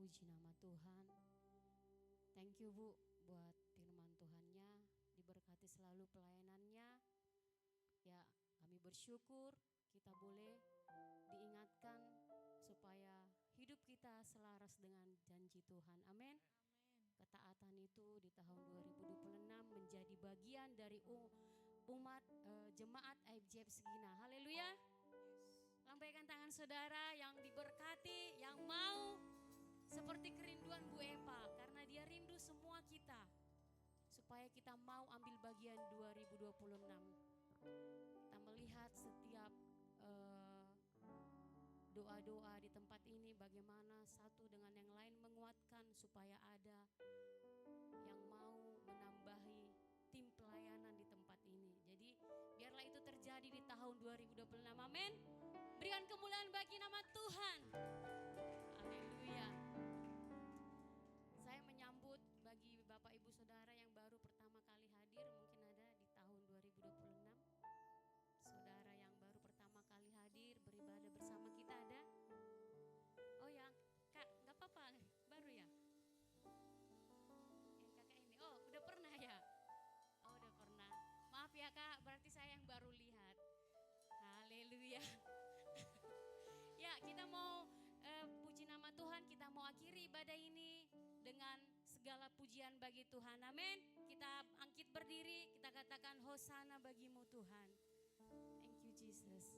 Puji nama Tuhan. Thank you Bu buat firman Tuhannya, diberkati selalu pelayanannya. Ya, kami bersyukur kita boleh diingatkan supaya hidup kita selaras dengan janji Tuhan. Amin. Ketaatan itu di tahun 2026 menjadi bagian dari umat jemaat AFJF Segina. Haleluya. Lambaikan tangan saudara yang diberkati, yang mau seperti kerinduan Bu Epa, karena dia rindu semua kita supaya kita mau ambil bagian 2026. Kita melihat setiap doa-doa di tempat ini bagaimana satu dengan yang lain menguatkan supaya ada yang mau menambahi tim pelayanan di tempat ini. Jadi biarlah itu terjadi di tahun 2026. Amin. Berikan kemuliaan bagi nama Tuhan. Haleluya. Saya menyambut bagi Bapak Ibu Saudara yang baru pertama kali hadir, mungkin ada di tahun 2026. Saudara yang baru pertama kali hadir beribadah bersama kita ada? Oh ya, Kak, gak apa-apa, baru ya? Yang kakak ini, oh udah pernah ya? Oh udah pernah. Maaf ya Kak, berarti saya yang baru lihat. Haleluya. Ya, kita mau puji nama Tuhan, kita mau akhiri ibadah ini dengan segala pujian bagi Tuhan. Amin. Kita angkit berdiri, kita katakan hosana bagimu Tuhan. Thank you Jesus.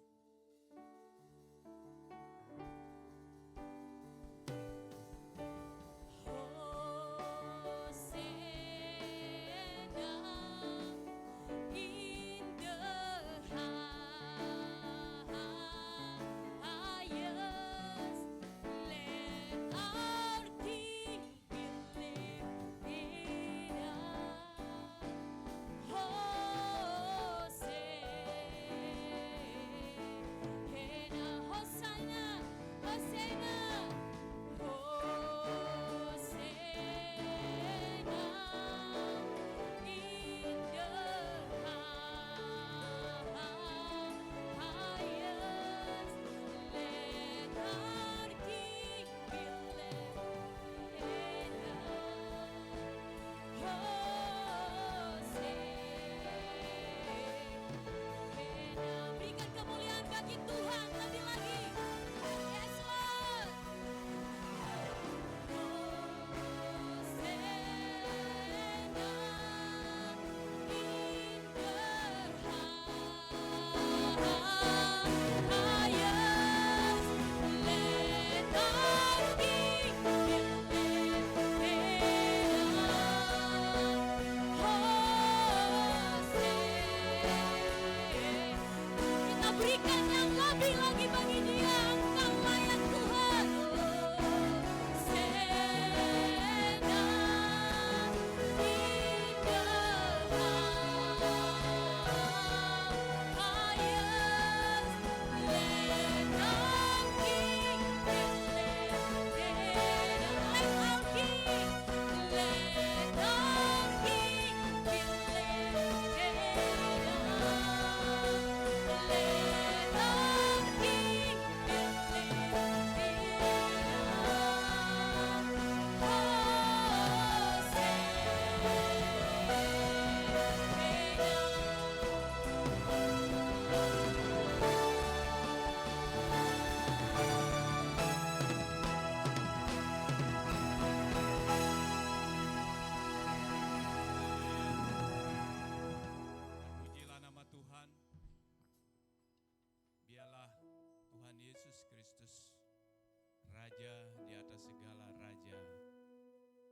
Raja di atas segala raja,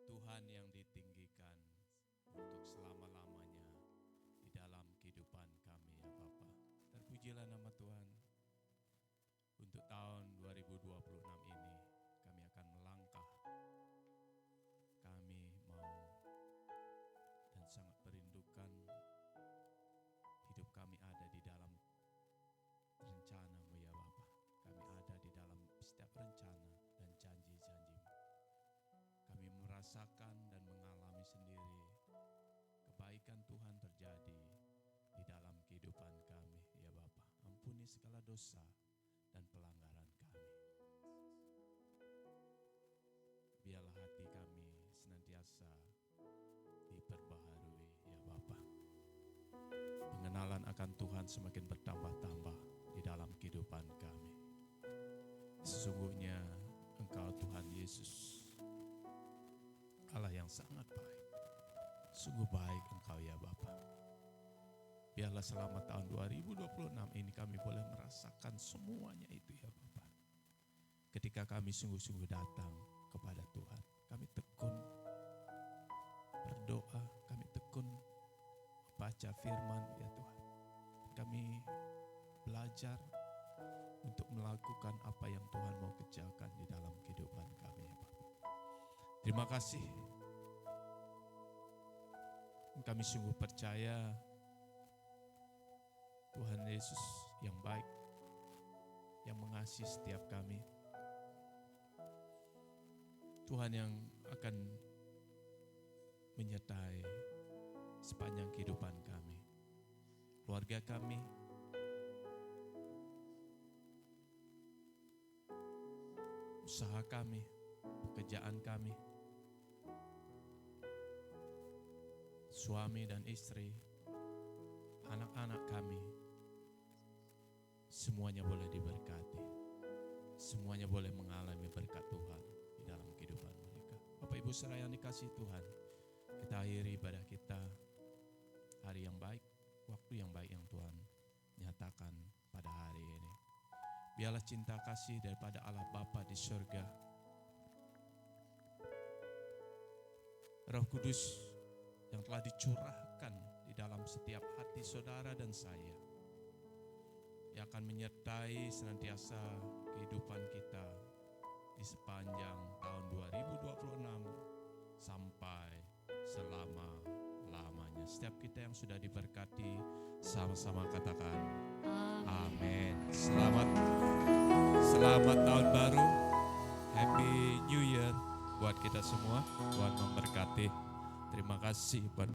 Tuhan yang ditinggikan untuk selama-lamanya di dalam kehidupan kami ya Bapa. Terpujilah nama Tuhan. Untuk tahun 2026 ini kami akan melangkah. Kami mau dan sangat merindukan hidup kami ada di dalam rencana-Mu ya Bapa. Kami ada di dalam setiap rencana dan janji-janji-Mu. Kami merasakan dan mengalami sendiri kebaikan Tuhan terjadi di dalam kehidupan kami ya Bapa. Ampuni segala dosa dan pelanggaran kami. pengenalan akan Tuhan semakin bertambah-tambah di dalam kehidupan kami. Sesungguhnya Engkau Tuhan Yesus, Allah yang sangat baik. Sungguh baik Engkau ya Bapa. Biarlah selama tahun 2026 ini kami boleh merasakan semuanya itu ya Bapa. Ketika kami sungguh-sungguh datang kepada Tuhan, kami tekun berdoa, kami tekun baca firman ya Tuhan. Kami belajar untuk melakukan apa yang Tuhan mau kerjakan di dalam kehidupan kami ya Bapa. Terima kasih. Kami sungguh percaya Tuhan Yesus yang baik, yang mengasihi setiap kami. Tuhan yang akan menyertai sepanjang kehidupan kami, keluarga kami, usaha kami, pekerjaan kami, suami dan istri, anak-anak kami, semuanya boleh diberkati. Semuanya boleh mengalami berkat Tuhan di dalam kehidupan mereka. Bapak Ibu saudara yang dikasihi Tuhan, kita akhiri ibadah kita hari yang baik, waktu yang baik yang Tuhan nyatakan pada hari ini. Biarlah cinta kasih daripada Allah Bapa di surga, Roh Kudus yang telah dicurahkan di dalam setiap hati saudara dan saya, yang akan menyertai senantiasa kehidupan kita di sepanjang tahun 2026 sampai selama-lamanya. Setiap kita yang sudah diberkati, sama-sama katakan amin. Selamat tahun baru, Happy New Year buat kita semua. Tuhan memberkati. Terima kasih buat